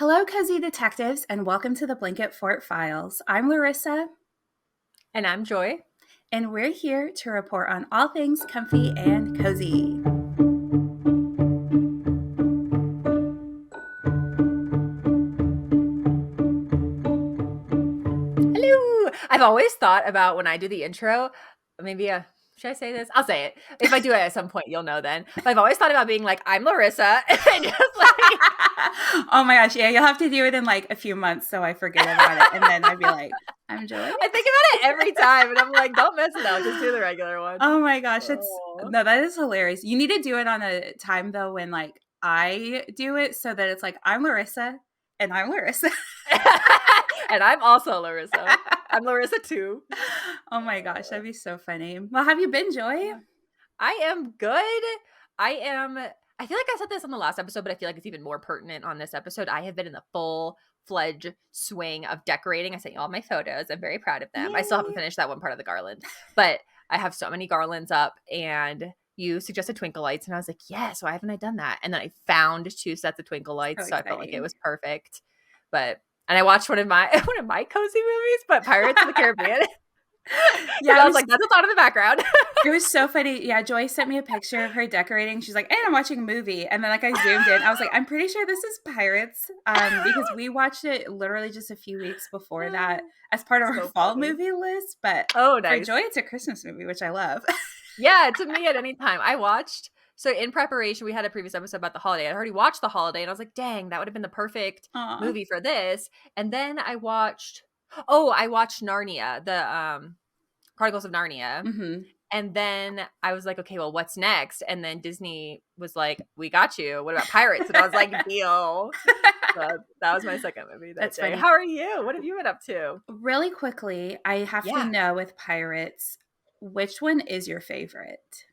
Hello, cozy detectives, and welcome to the Blanket Fort Files. I'm Larisa, And I'm Joy. and we're here to report on all things comfy and cozy. Hello. I've always thought about when I do the intro, maybe should I say this? I'll say it. If I do it at some point, you'll know then. But I've always thought about being like, I'm Larissa. And just like Oh my gosh, yeah, you'll have to do it in like a few months so I forget about it, and then I'd be like, I'm Joy. I think about it every time. And I'm like, don't mess it up. Just do the regular one. Oh my gosh, Oh. that is hilarious. You need to do it on a time though when like I do it so that it's like I'm Larissa and I'm Larissa. And I'm also Larissa. I'm Larissa too. Oh my gosh, that'd be so funny. Well, have you been, Joy? I am good. I feel like I said this on the last episode, but I feel like it's even more pertinent on this episode. I have been in the full-fledged swing of decorating. I sent you all my photos. I'm very proud of them. Yay. I still haven't finished that one part of the garland, but I have so many garlands up, and you suggested twinkle lights, and I was like, yes, why haven't I done that? And then I found 2 sets of twinkle lights, so I felt like it was perfect. And I watched one of my cozy movies, but Pirates of the Caribbean. Yeah, I was like, that's what's on in the background. It was so funny. Yeah, Joy sent me a picture of her decorating. She's like, and I'm watching a movie. And then like I zoomed in. I was like, I'm pretty sure this is Pirates. Because we watched it literally just a few weeks before that as part of our fall movie list. But nice. For Joy, it's a Christmas movie, which I love. Yeah, to me at any time. So in preparation, we had a previous episode about the holiday. I already watched The Holiday, and I was like, dang, that would have been the perfect movie for this. And then I watched Narnia, the Chronicles of Narnia. Mm-hmm. And then I was like, okay, well, what's next? And then Disney was like, we got you. What about Pirates? And I was like, deal. So that was my second movie that day. Funny. How are you? What have you been up to? Really quickly, I have to know with Pirates, which one is your favorite?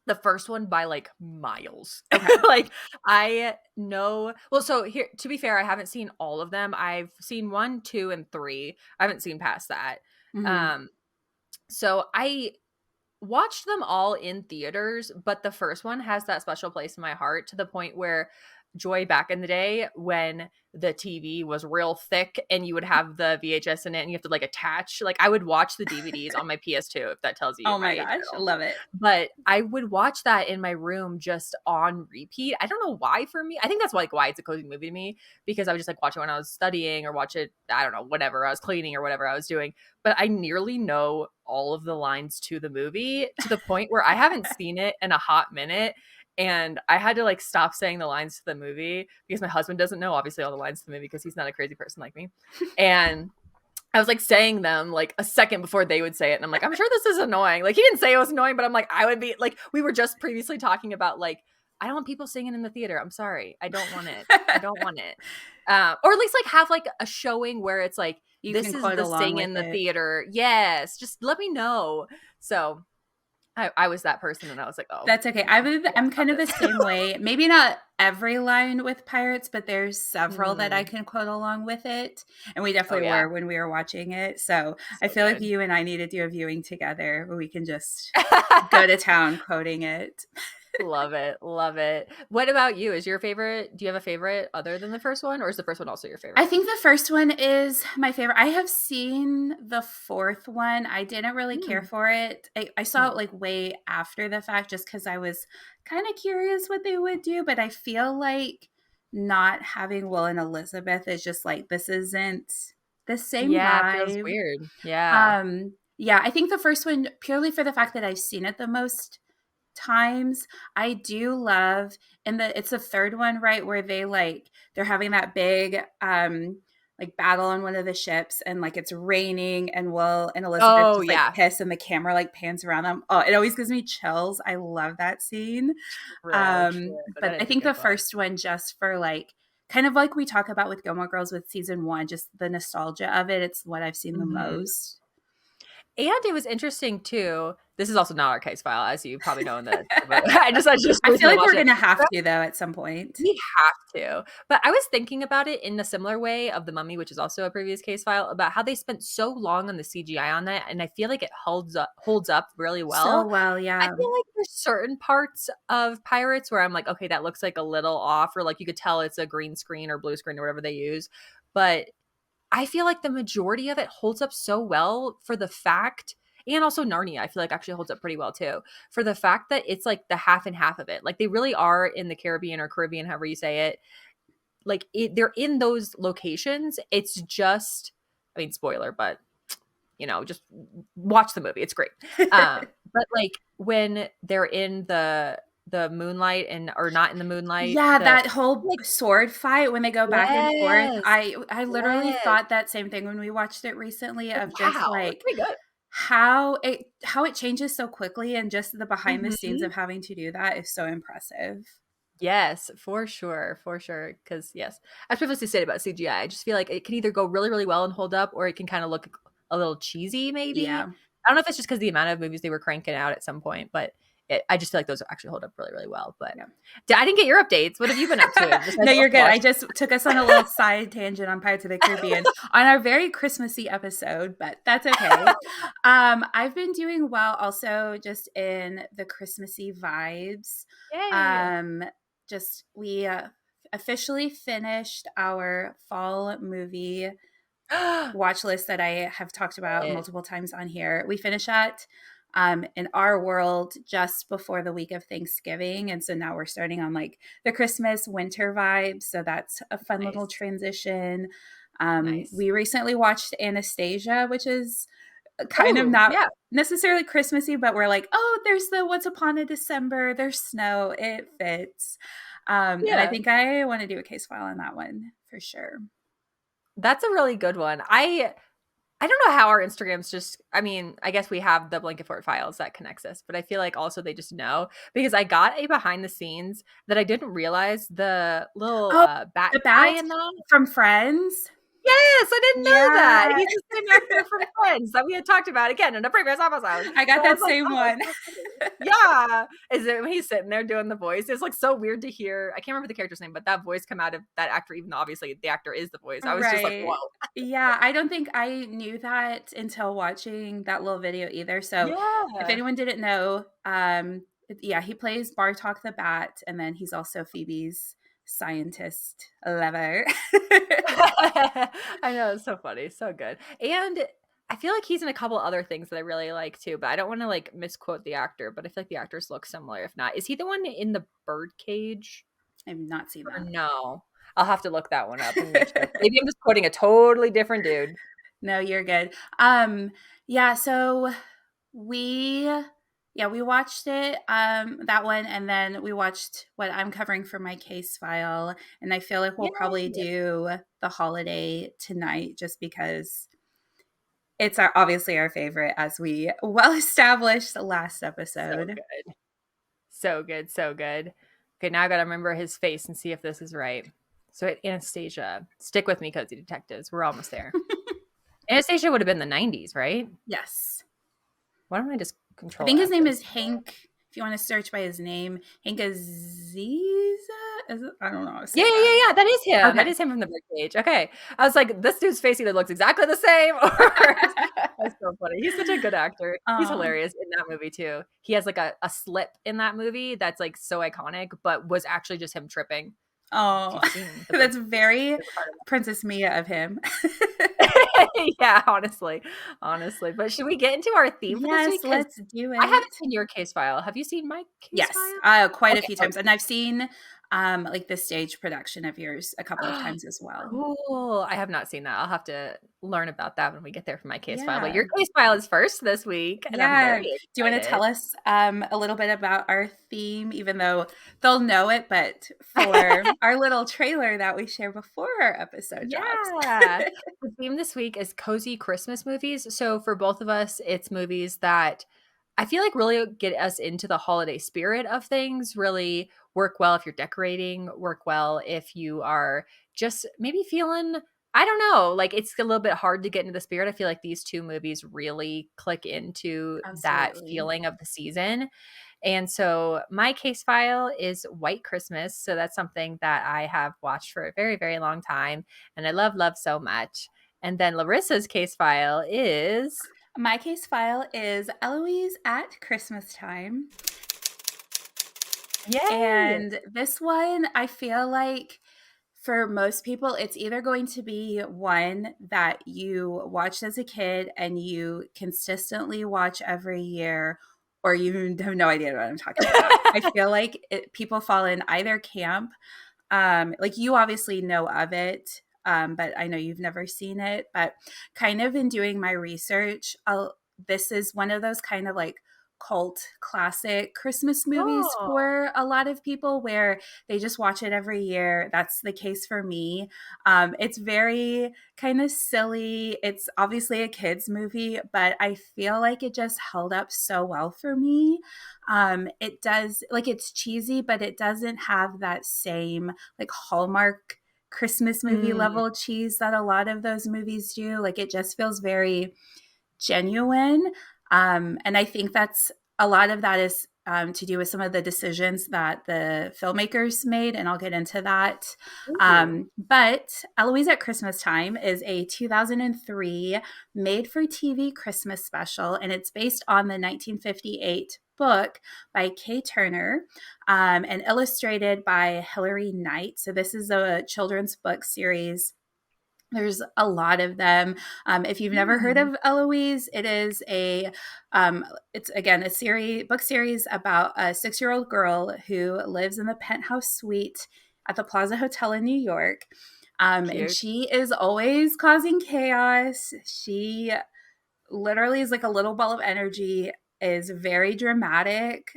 The first one by like miles. Okay. Like I know. Well, so here, to be fair, I haven't seen all of them. I've seen 1, 2, and 3. I haven't seen past that. Mm-hmm. So I watched them all in theaters, but the first one has that special place in my heart to the point where Joy, back in the day when the TV was real thick and you would have the VHS in it and you have to like attach, like I would watch the DVDs on my PS2, if that tells you. Oh my gosh, I love it. But I would watch that in my room just on repeat. I don't know why for me. I think that's like why it's a cozy movie to me, because I would just like watch it when I was studying or watch it, I don't know, whatever I was cleaning or whatever I was doing. But I nearly know all of the lines to the movie to the point where I haven't seen it in a hot minute. And I had to like stop saying the lines to the movie because my husband doesn't know obviously all the lines to the movie because he's not a crazy person like me. And I was like saying them like a second before they would say it. And I'm like, I'm sure this is annoying. Like he didn't say it was annoying, but I'm like, I would be like, we were just previously talking about like, I don't want people singing in the theater. I'm sorry. I don't want it. I don't want it. Or at least like have like a showing where it's like, this is the sing in the theater. Yes. Just let me know. So I was that person, and I was like, oh. That's okay. I'm kind of the same way. Maybe not every line with Pirates, but there's several that I can quote along with it. And we definitely were when we were watching it. So I feel like you and I need to do a viewing together where we can just go to town quoting it. Love it. Love it. What about you? Do you have a favorite other than the first one, or is the first one also your favorite? I think the first one is my favorite. I have seen the fourth one. I didn't really care for it. I saw it like way after the fact just because I was kind of curious what they would do. But I feel like not having Will and Elizabeth is just like, this isn't the same vibe. It feels weird. Yeah. Yeah, I think the first one, purely for the fact that I've seen it the most times. I do love it's the third one, right, where they're having that big like battle on one of the ships and like it's raining and Will and Elizabeth just piss and the camera like pans around them. Oh, it always gives me chills. I love that scene. But I think the first one, just for like kind of like we talk about with Gilmore Girls with season 1, just the nostalgia of it, it's what I've seen the most. And it was interesting too. This is also not our case file, as you probably know in the but I just I feel recently like we're watched it. gonna have to though at some point. We have to. But I was thinking about it in a similar way of The Mummy, which is also a previous case file, about how they spent so long on the CGI on that, and I feel like it holds up really So well. well, I yeah. feel like there's certain parts of Pirates where I'm like, okay, that looks like a little off, or like you could tell it's a green screen or blue screen or whatever they use. But I feel like the majority of it holds up so well for the fact, and also Narnia, I feel like actually holds up pretty well too, for the fact that it's like the half and half of it. Like they really are in the Caribbean or Caribbean, however you say it. Like they're in those locations. It's just, I mean, spoiler, but just watch the movie. It's great. But like when they're in the moonlight and or not in the moonlight, Yeah, the that whole like sword fight when they go back and forth. yes, I literally yes. thought that same thing when we watched it recently Like, of just wow, that's like pretty good. how it changes so quickly and just the behind the scenes Mhm. of having to do that is so impressive. Yes, for sure, for sure. Because yes, as previously stated about CGI, I just feel like it can either go really, really well and hold up, or it can kind of look a little cheesy, maybe. Yeah. I don't know if it's just because the amount of movies they were cranking out at some point, but I just feel like those actually hold up really, really well. But Yeah. I didn't get your updates. What have you been up to besides No, you're also good. I watching? just took us on a little side tangent on Pirates of the Caribbean on our very Christmassy episode, but that's okay. I've been doing well also just in the Christmassy vibes. Yay! Um, just we officially finished our fall movie watch list that I have talked about It- multiple times on here. We finish at in our world just before the week of Thanksgiving. And so now we're starting on like the Christmas winter vibe. So that's a fun little Nice, transition. nice. We recently watched Anastasia, which is kind of Oh, not yeah, necessarily Christmassy, but we're like, oh, there's the Once Upon a December, there's snow, it fits. And I yeah. think I want to do a case file on that one for sure. That's a really good one. I don't know how our Instagrams just, I mean, I guess we have the blanket fort files that connects us, but I feel like also they just know because I got a behind the scenes that I didn't realize the little Oh, bat the guy bat in that. from Friends. Yes, I didn't know that. Yeah. He's the same actor from Friends that we had talked about again in a previous episode. I got So I that was like, same oh, that's one. so funny. Yeah. Is it when he's sitting there doing the voice? It's like so weird to hear. I can't remember the character's name, but that voice come out of that actor, even though obviously the actor is the voice. I was just like, whoa. Right. Yeah, I don't think I knew that until watching that little video either. So, if Yeah. anyone didn't know, yeah, he plays Bartok the Bat, and then he's also Phoebe's scientist lover. I know, it's so funny, so good. And I feel like he's in a couple other things that I really like too, but I don't want to like misquote the actor, but I feel like the actors look similar. If not, is he the one in the birdcage I've not seen or that. no? I'll have to look that one up and make sure. Maybe I'm just quoting a totally different dude. No, you're good. Yeah, so we we watched it, that one, and then we watched what I'm covering for my case file, and I feel like we'll probably Yay! do The Holiday tonight just because it's obviously our favorite as we well established last So episode. good, so good, so good. Okay, now I gotta remember his face and see if this is right. So Anastasia, stick with me, cozy detectives. We're almost there. Anastasia would have been the '90s, right? Yes. Why don't I just I control think his F name and is see? Hank. If you want to search by his name, Hank Aziza? I don't know how to Yeah, say yeah, that. yeah, yeah. That is him. That Okay. is him from the Birdcage. Okay. I was like, this dude's face either looks exactly the same or that's so funny. He's such a good actor. He's Oh, hilarious in that movie too. He has like a slip in that movie that's like so iconic, but was actually just him tripping. If oh, you've seen the that's Birdcage, very it's incredible. Princess Mia of him. Yeah, honestly. Honestly. But should we get into our theme for this Yes, week? Because let's do I haven't it. seen your case file. Have you seen my case Yes, file? quite a Okay. few times, and I've seen like the stage production of yours a couple of Okay. times as well. Cool. I have not seen that. I'll have to learn about that when we get there for my case file. But Yeah. your case file is first this week, and I'm Yeah. very Do you want to tell excited. us a little bit about our theme, even though they'll know it, but for our little trailer that we share before our episode drops? Yeah. The theme this week is cozy Christmas movies. So for both of us, it's movies that I feel like really get us into the holiday spirit of things, really work well if you're decorating, work well if you are just maybe feeling I don't know, like, it's a little bit hard to get into the spirit. I feel like these 2 movies really click into that Absolutely. feeling of the season, and so my case file is White Christmas, so that's something that I have watched for a very, very long time, and I love, love so much. And then Larissa's case file is My case file is Eloise at Christmas time. Yay! And this one, I feel like for most people, it's either going to be one that you watched as a kid and you consistently watch every year, or you have no idea what I'm talking about. I feel like people fall in either camp. Like you obviously know of it, but I know you've never seen it. But kind of in doing my research, this is one of those kind of like cult classic Christmas movies Oh, for a lot of people where they just watch it every year. That's the case for me. It's very kind of silly. It's obviously a kids movie, but I feel like it just held up so well for me. It does, like, it's cheesy, but it doesn't have that same like Hallmark Christmas movie mm, level cheese that a lot of those movies do. Like it just feels very genuine. And I think that's a lot of that is to do with some of the decisions that the filmmakers made, and I'll get into that. ooh, But Eloise at Christmas Time is a 2003 made for TV Christmas special, and it's based on the 1958 book by Kaye Turner and illustrated by Hilary Knight. So, this is a children's book series. There's a lot of them. If you've never heard mm, of Eloise, it is um, it's again a book series about a 6-year-old girl who lives in the penthouse suite at the Plaza Hotel in New York. And cute. she is always causing chaos. She literally is like a little ball of energy, is very dramatic,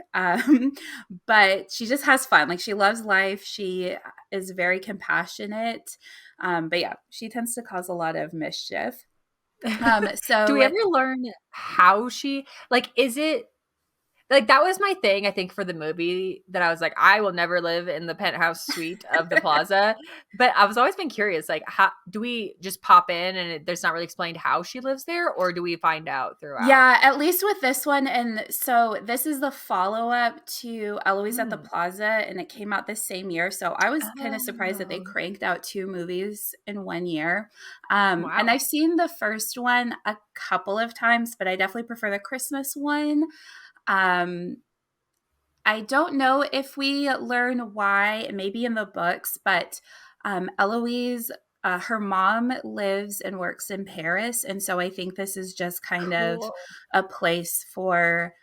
but she just has fun. Like she loves life. She is very compassionate. But yeah, she tends to cause a lot of mischief. Do we So ever learn how she like, is it like, that was my thing, I think, for the movie that I was like, "I will never live in the penthouse suite of the Plaza," but I was always been curious, like, how do we just pop in and there's not really explained how she lives there, or do we find out throughout? yeah, at least with this one. And so this is the follow up to Eloise at the Mm. Plaza, and it came out the same year. So I was kind of surprised that they Oh, cranked out 2 movies in one year. And wow. I've seen the first one a couple of times, but I definitely prefer the Christmas one. Um, I don't know if we learn why, maybe in the books, but Eloise, her mom lives and works in Paris. And so I think this is just kind of Cool. a place for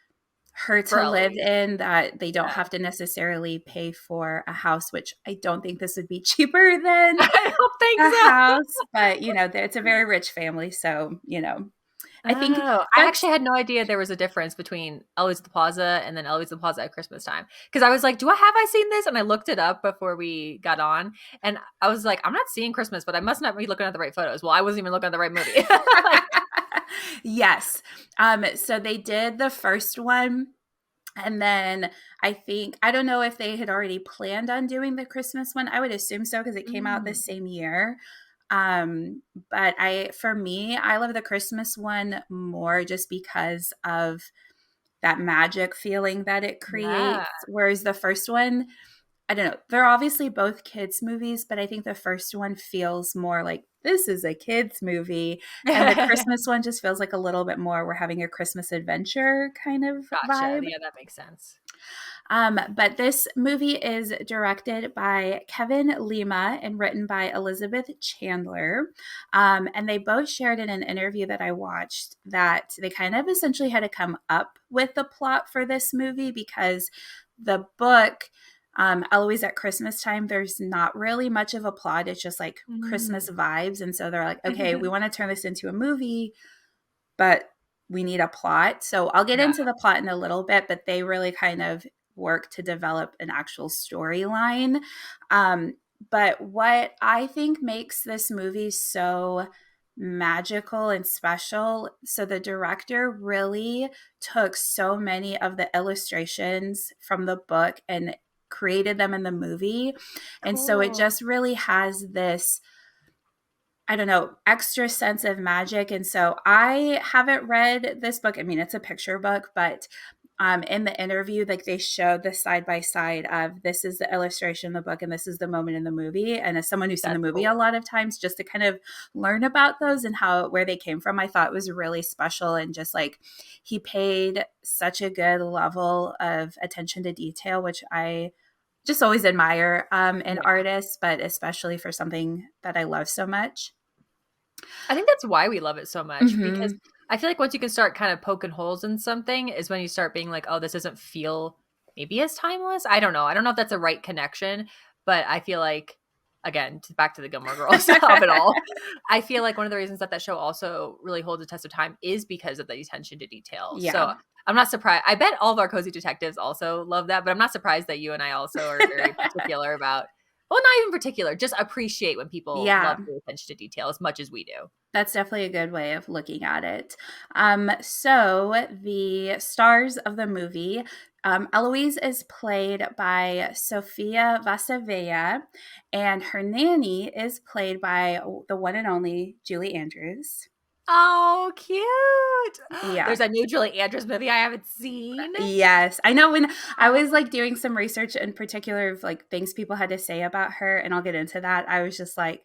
her For to live Eloise. in that they don't Yeah. have to necessarily pay for a house, which I don't think this would be cheaper than I don't think a so. house. But, it's a very rich family. So, I think Oh, I that's, actually had no idea there was a difference between Eloise at the Plaza and then Eloise at the Plaza at Christmas time. Because I was like, I seen this? And I looked it up before we got on. And I was like, I'm not seeing Christmas, but I must not be looking at the right photos. Well, I wasn't even looking at the right movie. Like, yes. So they did the first one. And then I don't know if they had already planned on doing the Christmas one. I would assume so because it came out the mm, same year. But for me, I love the Christmas one more just because of that magic feeling that it yeah. creates. Whereas the first one, I don't know, they're obviously both kids' movies, but I think the first one feels more like this is a kids' movie. And the Christmas one just feels like a little bit more we're having a Christmas adventure kind of Gotcha. vibe. Yeah, that makes sense. But this movie is directed by Kevin Lima and written by Elizabeth Chandler. And they both shared in an interview that I watched that they kind of essentially had to come up with the plot for this movie because the book, Eloise at Christmas Time, there's not really much of a plot. It's just like Christmas Mm. vibes. And so they're like, okay, we want to turn this into a movie, but we need a plot. So I'll get Yeah, into the plot in a little bit, but they really kind of work to develop an actual storyline. Um, but what I think makes this movie so magical and special, so the director really took so many of the illustrations from the book and created them in the movie. And so it cool. just really has this I don't know, extra sense of magic. And so I haven't read this book. I mean, it's a picture book, but in the interview, like they showed the side by side of this is the illustration in the book and this is the moment in the movie. And as someone who's seen the That's movie cool. a lot of times, just to kind of learn about those and how where they came from, I thought was really special. And just like he paid such a good level of attention to detail, which I just always admire in Yeah. artists, but especially for something that I love so much. I think that's why we love it so much, because Mm-hmm. I feel like once you can start kind of poking holes in something is when you start being like, oh, this doesn't feel maybe as timeless. I don't know. I don't know if that's a right connection, but I feel like, again, back to the Gilmore Girls of it all. I feel like one of the reasons that that show also really holds a test of time is because of the attention to detail. Yeah. So I'm not surprised. I bet all of our cozy detectives also love that, but I'm not surprised that you and I also are very particular about, well, not even particular, just appreciate when people love Yeah. the attention to detail as much as we do. That's definitely a good way of looking at it. So the stars of the movie, Eloise is played by Sofia Vasavea, and her nanny is played by the one and only Julie Andrews. Oh, cute. Yeah. There's a new Julie Andrews movie I haven't seen. Yes. I know when I Oh, was like doing some research in particular of like things people had to say about her, and I'll get into that. I was just like,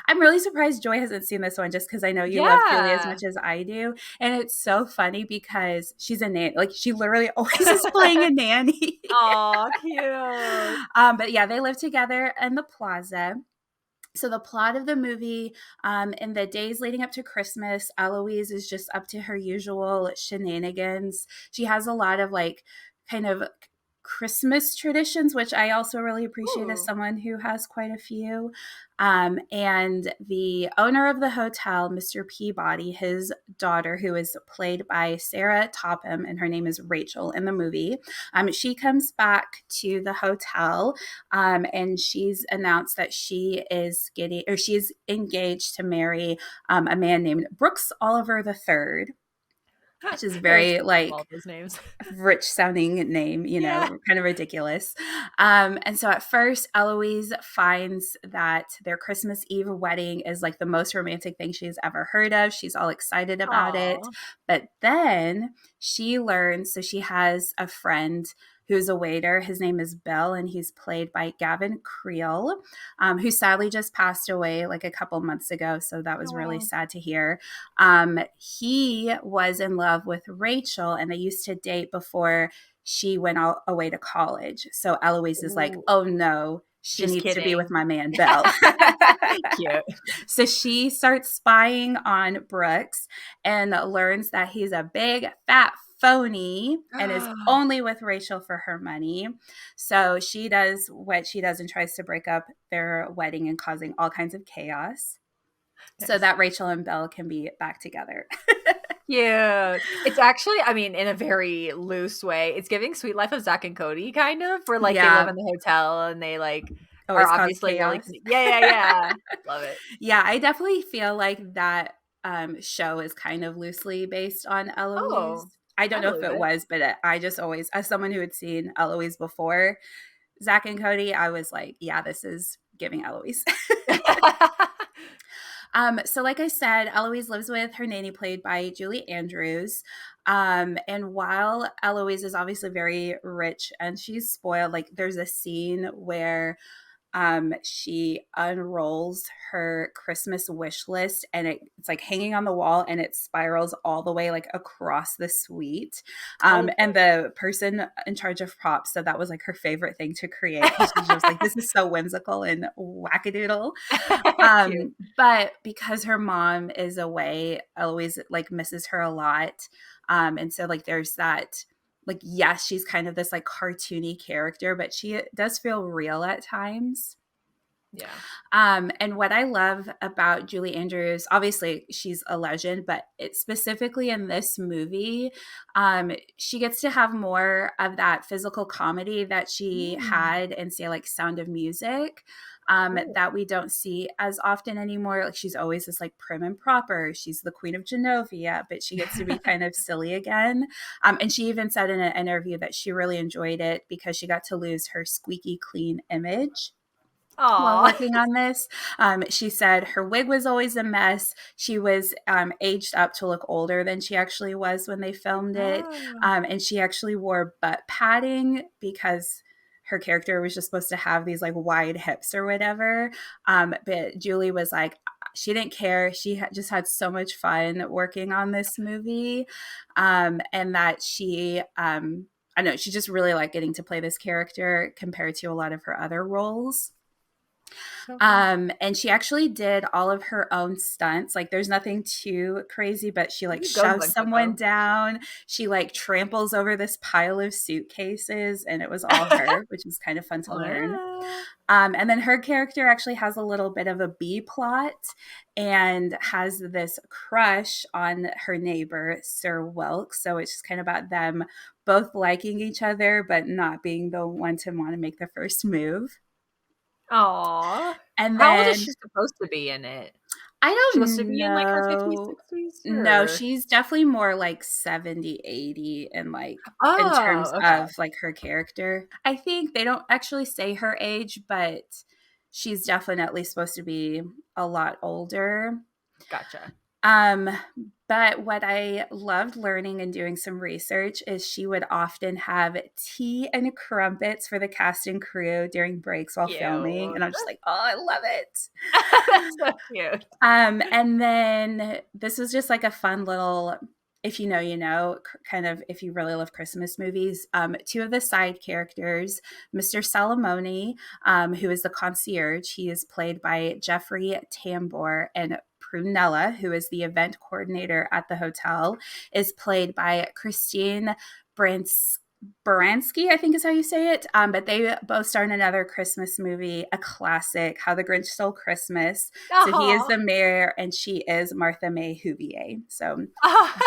I'm really surprised Joy hasn't seen this one just because I know you love Julie as yeah. much as I do. And it's so funny because she's a nanny. Like she literally always is playing a nanny. Oh, cute. But yeah, they live together in the plaza. So the plot of the movie, in the days leading up to Christmas, Eloise is just up to her usual shenanigans. She has a lot of like kind of Christmas traditions, which I also really appreciate as Ooh. someone who has quite a few. And the owner of the hotel, Mr. Peabody, his daughter, who is played by Sarah Topham, and her name is Rachel in the movie, she comes back to the hotel, and she's announced that she's engaged to marry a man named Brooks Oliver III, which is I always very love like those names. rich sounding name, Yeah. kind of ridiculous. And so at first, Eloise finds that their Christmas Eve wedding is like the most romantic thing she's ever heard of. She's all excited about it. Oh. But then she learns, so she has a friend who's a waiter. His name is Bill, and he's played by Gavin Creel, who sadly just passed away like a couple months ago. So that was really Oh. sad to hear. He was in love with Rachel, and they used to date before she went away to college. So Eloise is like, Ooh. oh no, she Just needs to be with kidding. my man, Bill. Cute. So she starts spying on Brooks and learns that he's a big, fat phony and is only with Rachel for her money. So she does what she does and tries to break up their wedding and causing all kinds of chaos so Nice. that Rachel and Bill can be back together. Cute. It's actually, I mean, in a very loose way, it's giving Sweet Life of Zach and Cody kind of, where like they live Yeah, in the hotel and they like are always cause obviously really, chaos. yeah, yeah, yeah. Love it. Yeah, I definitely feel like that show is kind of loosely based on Eloise. Oh, I don't I know if believe it it. was, but I just always, as someone who had seen Eloise before Zach and Cody, I was like, yeah, this is giving Eloise. So, like I said, Eloise lives with her nanny, played by Julie Andrews. And while Eloise is obviously very rich and she's spoiled, like there's a scene where she unrolls her Christmas wish list and it's like hanging on the wall and it spirals all the way like across the suite. Oh, And the person in charge of props said that was like her favorite thing to create because she's just like, this is so whimsical and wackadoodle. cute. But because her mom is away, Eloise like misses her a lot. And so like there's that like, yes, she's kind of this like cartoony character, but she does feel real at times. Yeah. And what I love about Julie Andrews, obviously she's a legend, but specifically in this movie, she gets to have more of that physical comedy that she Mm, had in, say, like Sound of Music. cool. That we don't see as often anymore. Like she's always this like prim and proper. She's the queen of Genovia, but she gets to be kind of silly again. And she even said in an interview that she really enjoyed it because she got to lose her squeaky clean image. while Aw. working on this. She said her wig was always a mess. She was aged up to look older than she actually was when they filmed it. Oh. And she actually wore butt padding because her character was just supposed to have these like wide hips or whatever. But Julie was like, she didn't care. She just had so much fun working on this movie. And that I know she just really liked getting to play this character compared to a lot of her other roles. So fun. And she actually did all of her own stunts. Like there's nothing too crazy, but she like You go, shoves Glencoe. someone down. She like tramples over this pile of suitcases, and it was all her, which was kind of fun to learn. Wow. And then her character actually has a little bit of a B plot and has this crush on her neighbor, Sir Wilkes. So it's just kind of about them both liking each other, but not being the one to want to make the first move. Aw. And How old is then she supposed to be in it? I She supposed to don't be in like her 50s, know. 60s, No, or she's definitely more like 70, 80 and like in terms oh, okay. of like her character. I think they don't actually say her age, but she's definitely supposed to be a lot older. Gotcha. Um, but what I loved learning and doing some research is she would often have tea and crumpets for the cast and crew during breaks while filming. Cute. And I'm just like, oh, I love it. That's so cute. And then this was just like a fun little, if you know, you know, kind of if you really love Christmas movies. Two of the side characters, Mr. Salamone, who is the concierge, he is played by Jeffrey Tambor, and Prunella, who is the event coordinator at the hotel, is played by Christine Brans- Baranski, I think is how you say it. But they both star in another Christmas movie, a classic, How the Grinch Stole Christmas. So he is Aw. the mayor and she is Martha May Huvier. So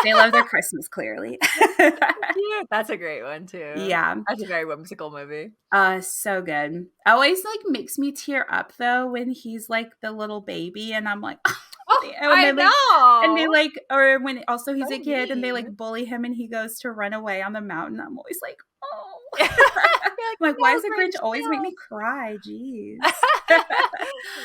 they love their Aw. Christmas, clearly. Cute. That's a great one too. Yeah. That's a very whimsical movie. So good. Always like makes me tear up though when he's like the little baby and I'm like, Oh, and I then like and they know. like or when also he's So a kid and they mean. like bully him and he goes to run away on the mountain. I'm always like, oh. You're like, I'm like, why no, does the Grinch Grinch, always make no. me cry? Jeez.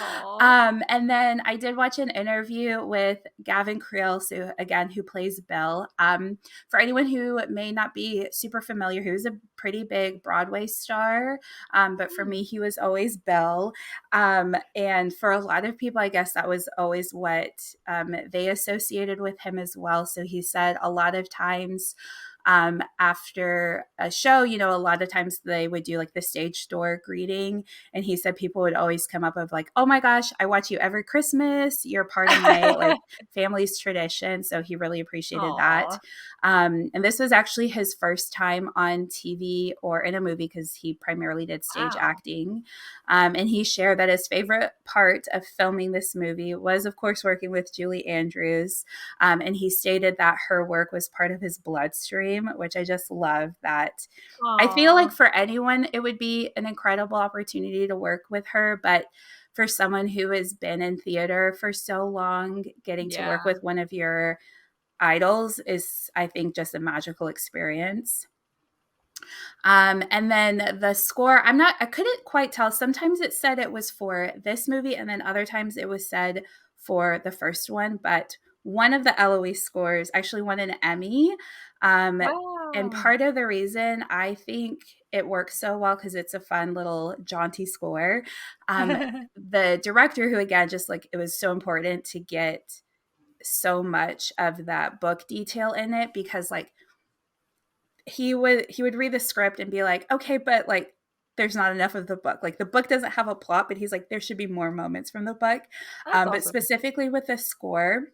Aw. And then I did watch an interview with Gavin Creel, so again, who plays Bill. For anyone who may not be super familiar, he was a pretty big Broadway star, but for me, he was always Bill. And for a lot of people, I guess that was always what they associated with him as well. So he said a lot of times after a show, you know, a lot of times they would do like the stage door greeting. And he said people would always come up of like, oh my gosh, I watch you every Christmas. You're part of my like family's tradition. So he really appreciated that. Aw. And this was actually his first time on TV or in a movie because he primarily did stage Wow. acting. And he shared that his favorite part of filming this movie was, of course, working with Julie Andrews. And he stated that her work was part of his bloodstream, which I just love that. I feel like Aw. for anyone, it would be an incredible opportunity to work with her. But for someone who has been in theater for so long, getting to work Yeah. with one of your idols is, I think, just a magical experience. And then the score, I couldn't quite tell. Sometimes it said it was for this movie, and then other times it was said for the first one. But one of the Eloise scores actually won an Emmy. And Wow. part of the reason I think it works so well because it's a fun little jaunty score. Um, the director, who again, just like it was so important to get so much of that book detail in it because like he would read the script and be like, okay, but like there's not enough of the book. Like the book doesn't have a plot, but he's like, there should be more moments from the book. That's But awesome. specifically with the score,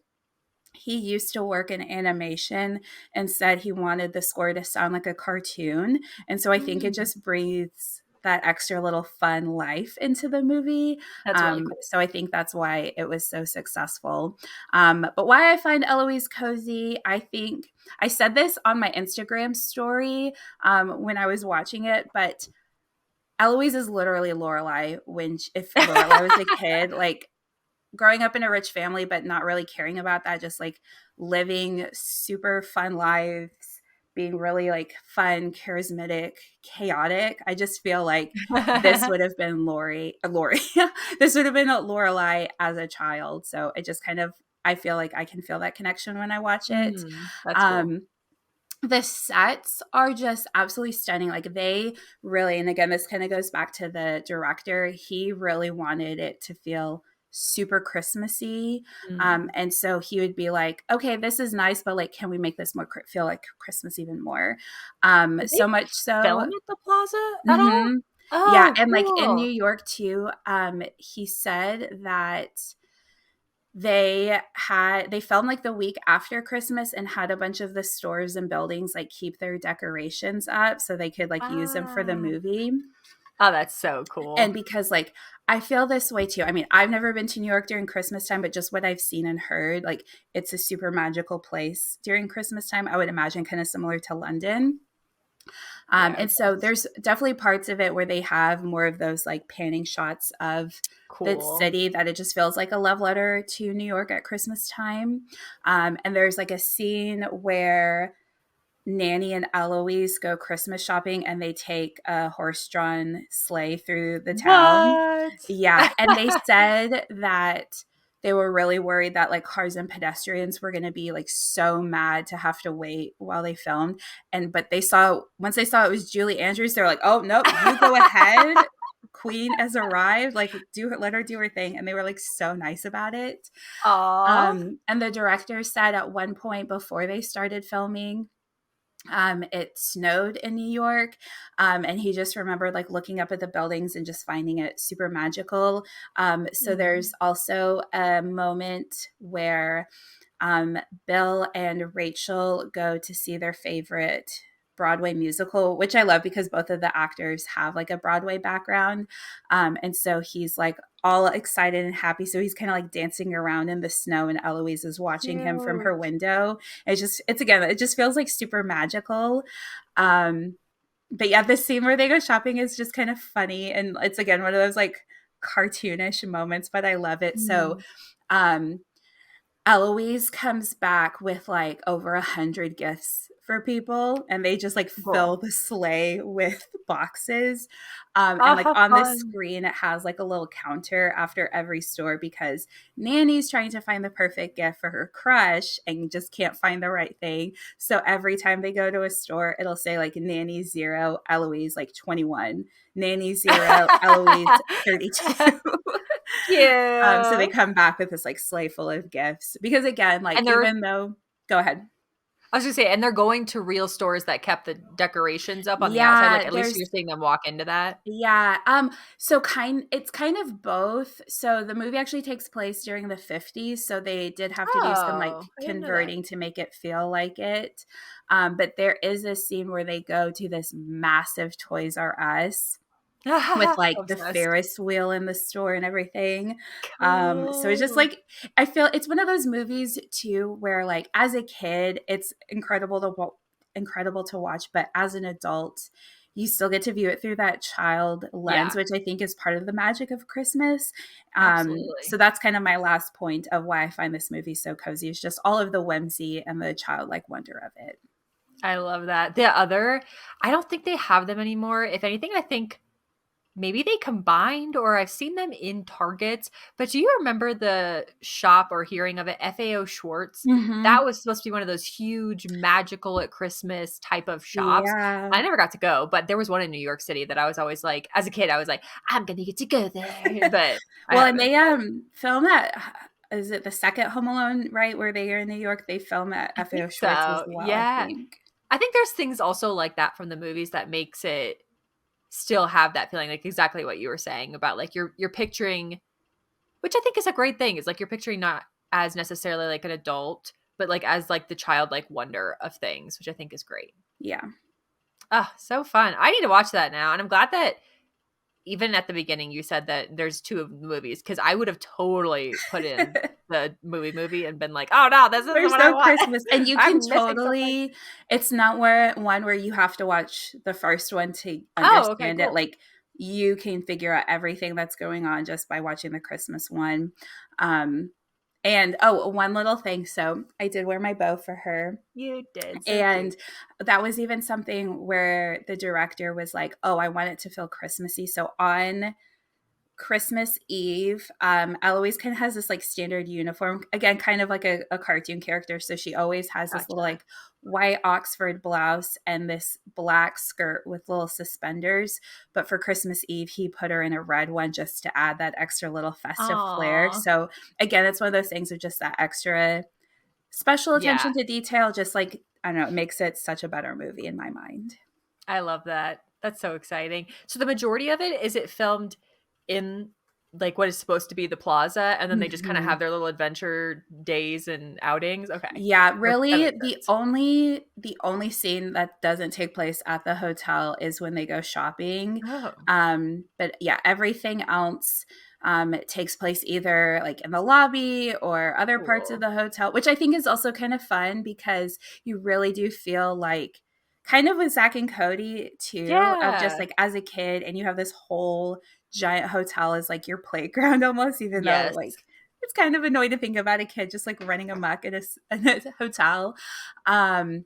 he used to work in animation and said he wanted the score to sound like a cartoon. And so I think it Mm. just breathes that extra little fun life into the movie. That's really cool. So I think that's why it was so successful. But why I find Eloise cozy, I think I said this on my Instagram story when I was watching it, but Eloise is literally Lorelai if Lorelai was a kid, like growing up in a rich family, but not really caring about that, just like living super fun lives, being really like fun, charismatic, chaotic. I just feel like this would have been Lori. This would have been a Lorelai as a child. So it just kind of, I feel like I can feel that connection when I watch it. That's cool. Um, the sets are just absolutely stunning. Like they really, and again, this kind of goes back to the director. He really wanted it to feel super Christmassy. Mm. And so he would be like, okay, this is nice, but like, can we make this more feel like Christmas even more? Did they So much so. film at the Plaza at all? Hmm. Yeah. Oh, And like in New cool. York too, he said that they filmed like the week after Christmas and had a bunch of the stores and buildings like keep their decorations up so they could like use them for the Ah. movie. Oh, that's so cool. And because like I feel this way too. I mean, I've never been to New York during Christmas time, but just what I've seen and heard, like it's a super magical place during Christmas time. I would imagine kind of similar to London. Yeah, I And so guess. there's definitely parts of it where they have more of those like panning shots of the Cool. city that it just feels like a love letter to New York at Christmas time. And there's like a scene where Nanny and Eloise go Christmas shopping and they take a horse-drawn sleigh through the town. What? Yeah, and they said that they were really worried that like cars and pedestrians were going to be like so mad to have to wait while they filmed. And but they saw once they saw it was Julie Andrews, they're like, "Oh, nope, you go ahead. Queen has arrived. Like let her do her thing." And they were like so nice about it. Aw. And the director said at one point before they started filming, it snowed in New York, and he just remembered like looking up at the buildings and just finding it super magical. So Mm. there's also a moment where Bill and Rachel go to see their favorite Broadway musical, which I love because both of the actors have like a Broadway background. And so he's like all excited and happy. So he's kind of like dancing around in the snow, and Eloise is watching him from her Cute. window. It's again, it just feels like super magical. Um, but yeah, the scene where they go shopping is just kind of funny. And it's again one of those like cartoonish moments, but I love it. So, Mm. um, Eloise comes back with like over 100 gifts for people, and they just like Cool. fill the sleigh with boxes. Oh, And like how on the fun. screen, it has like a little counter after every store because Nanny's trying to find the perfect gift for her crush and just can't find the right thing. So every time they go to a store, it'll say like Nanny 0, Eloise like 21, Nanny 0, Eloise 32. So they Cute. come back with this like sleigh full of gifts because again, like And they're even though, go ahead. I was gonna say, and they're going to real stores that kept the decorations up on the outside, like, Yeah, at least there's you're seeing them walk into that? yeah. So it's kind of both. So the movie actually takes place during the 50s, so they did have to do some like Oh, I didn't know that. converting to make it feel like it. But there is a scene where they go to this massive Toys R Us with like the Obsessed. Ferris wheel in the store and everything. So it's just Cool. like I feel it's one of those movies too where like as a kid it's incredible to watch, but as an adult you still get to view it through that child lens, Yeah, which I think is part of the magic of Christmas. So absolutely. that's kind of my last point of why I find this movie so cozy is just all of the whimsy and the childlike wonder of it. I love that. I don't think they have them anymore. If anything, I think maybe they combined or I've seen them in Targets. But do you remember the shop or hearing of it, FAO Schwartz? Mm-hmm. That was supposed to be one of those huge magical at Christmas type of shops. Yeah. I never got to go, but there was one in New York City that I was always like, as a kid, I was like, I'm gonna get to go there, but I Well, and haven't. they film at is it the second Home Alone, right? Where they are in New York, they film at I FAO think Schwartz as so. well, I Yeah. think. I think there's things also like that from the movies that makes it still have that feeling, like exactly what you were saying about like you're picturing, which I think is a great thing. Is like you're picturing not as necessarily like an adult, but like as like the childlike wonder of things, which I think is great. Yeah. Ah, so fun. I need to watch that now. And I'm glad that even at the beginning you said that there's two of the movies because I would have totally put in the movie and been like, oh no, this isn't There's what I no want. Christmas. And you can I'm missing so much. totally it's not where you have to watch the first one to Oh, okay, understand it. cool. Like you can figure out everything that's going on just by watching the Christmas one. Um And one little thing. So I did wear my bow for her. You did. So And cute. that was even something where the director was like, oh, I want it to feel Christmassy. So on Christmas Eve, Eloise kind of has this like standard uniform, again, kind of like a cartoon character. So she always has this little Gotcha. like white Oxford blouse and this black skirt with little suspenders. But for Christmas Eve, he put her in a red one just to add that extra little festive flair. Aw. So again, it's one of those things of just that extra special Yeah, attention to detail, just like, I don't know, it makes it such a better movie in my mind. I love that. That's so exciting. So the majority of it, is it filmed in like what is supposed to be the plaza, and then they just kind of Mhm. have their little adventure days and outings? Okay. Yeah, That really makes the sense. only scene that doesn't take place at the hotel is when they go shopping. Oh, But yeah, everything else takes place either like in the lobby or other parts of cool. the hotel, which I think is also kind of fun because you really do feel like kind of with Zach and Cody too, of just Yeah. like as a kid and you have this whole giant hotel as like your playground almost, even though Yes. like it's kind of annoying to think about a kid just like running amok in in a hotel. Um,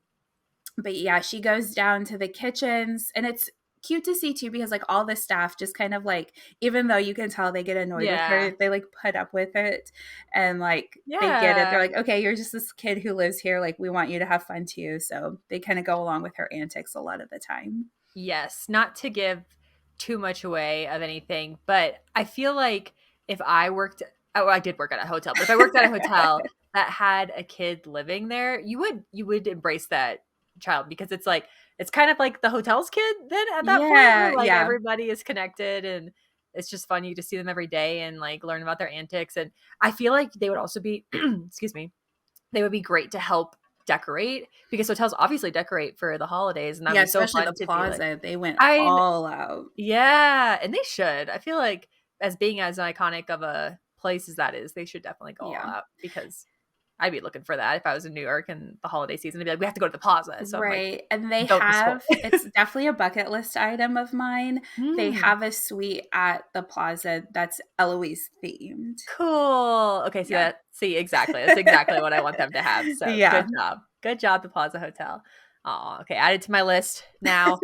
but yeah, she goes down to the kitchens and it's cute to see too because like all the staff just kind of like, even though you can tell they get annoyed with Yeah. her, they like put up with it and like they get it. They're Yeah. like, okay, you're just this kid who lives here. Like, we want you to have fun too. So they kind of go along with her antics a lot of the time. Yes. Not to give too much away of anything, but I feel like if I worked, oh, I did work at a hotel, but if I worked at a hotel that had a kid living there, you would embrace that child because it's kind of like the hotel's kid then at that point where Yeah, like yeah. everybody is connected and it's just fun. You just see them every day and like learn about their antics. And I feel like they would also be, excuse me, they would be great to help decorate because hotels obviously decorate for the holidays and that'd Yeah, be so especially the fun to be like, plaza. They went I all out. yeah, and they should. I feel like as being as iconic of a place as that is, they should definitely go all Yeah. out because I'd be looking for that if I was in New York and the holiday season. I'd be like, we have to go to the plaza. So I'm like, Right. And they don't spoil. have, it's definitely a bucket list item of mine. They Mm, have a suite at the plaza that's Eloise themed. cool. Okay, see Yeah. that. See exactly. That's exactly what I want them to have. So Yeah. good job. Good job, the Plaza Hotel. Oh, okay. Added to my list now.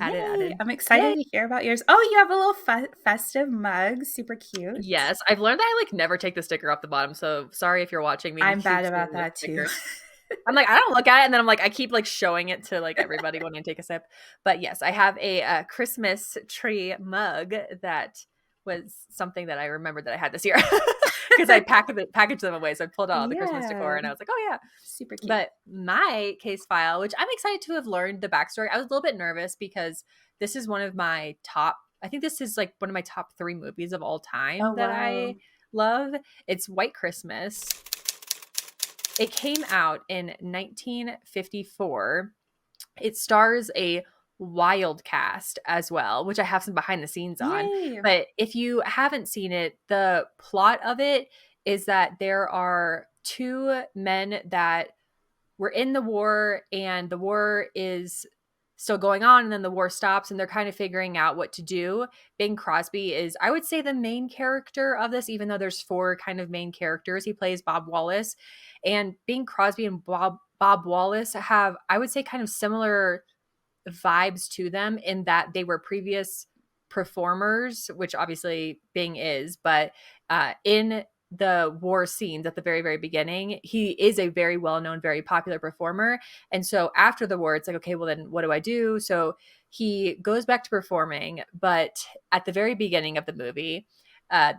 Added, Yay. added. I'm Yay. excited to hear about yours. Oh, you have a little festive mug. Super cute. Yes, I've learned that I like never take the sticker off the bottom. So sorry if you're watching me and you I'm keep bad about seeing the that too. sticker. I'm like, I don't look at it, and then I'm like, I keep like showing it to like everybody when I take a sip. But yes, I have a, Christmas tree mug that was something that I remembered that I had this year because I packaged them away. So I pulled out the Christmas decor, Yeah. and I was like, oh yeah. Super cute. But my case file, which I'm excited to have learned the backstory, I was a little bit nervous because this is one of my top. I think this is like one of my top 3 movies of all Oh, time that I wow. love. It's White Christmas. It came out in 1954. It stars a wild cast as well, which I have some behind the scenes on. Yay. But if you haven't seen it, the plot of it is that there are 2 men that were in the war and the war is still going on and then the war stops and they're kind of figuring out what to do. Bing Crosby is, I would say, the main character of this, even though there's 4 kind of main characters. He plays Bob Wallace, and Bing Crosby and Bob Wallace have, I would say, kind of similar vibes to them in that they were previous performers, which obviously Bing is, but in the war scenes at the very, very beginning, he is a very well known, very popular performer. And so after the war, it's like, okay, well, then what do I do? So he goes back to performing. But at the very beginning of the movie,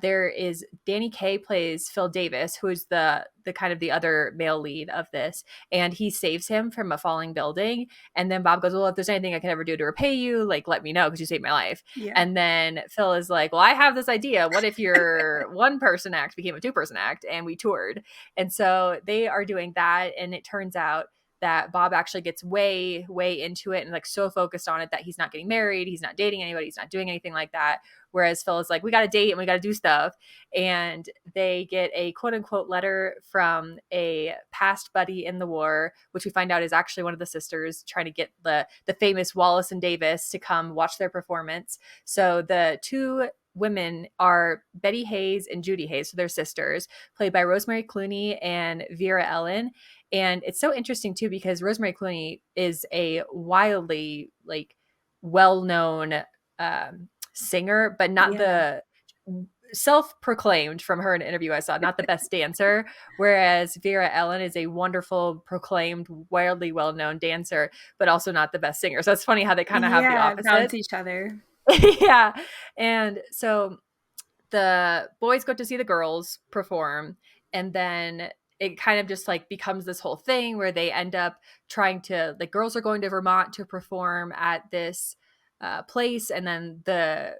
there is Danny Kaye plays Phil Davis, who is the kind of the other male lead of this, and he saves him from a falling building. And then Bob goes, "Well, if there's anything I can ever do to repay you, like let me know because you saved my life." Yeah. And then Phil is like, "Well, I have this idea. What if your 1-person act became a 2-person act?" And we toured, and so they are doing that, and it turns out that Bob actually gets way, way into it and like so focused on it that he's not getting married, he's not dating anybody, he's not doing anything like that. Whereas Phil is like, we got to date and we got to do stuff. And they get a quote unquote letter from a past buddy in the war, which we find out is actually one of the sisters trying to get the famous Wallace and Davis to come watch their performance. So the 2 women are Betty Hayes and Judy Hayes, so they're sisters, played by Rosemary Clooney and Vera-Ellen. And it's so interesting too because Rosemary Clooney is a wildly like well-known singer, but not Yeah. the self-proclaimed from her in an interview I saw, not the best dancer, whereas Vera-Ellen is a wonderful, proclaimed, wildly well-known dancer, but also not the best singer. So it's funny how they kind of have the Yeah, balance opposites. each other. Yeah. And so the boys go to see the girls perform, and then it kind of just like becomes this whole thing where they end up trying to, like, girls are going to Vermont to perform at this place, and then the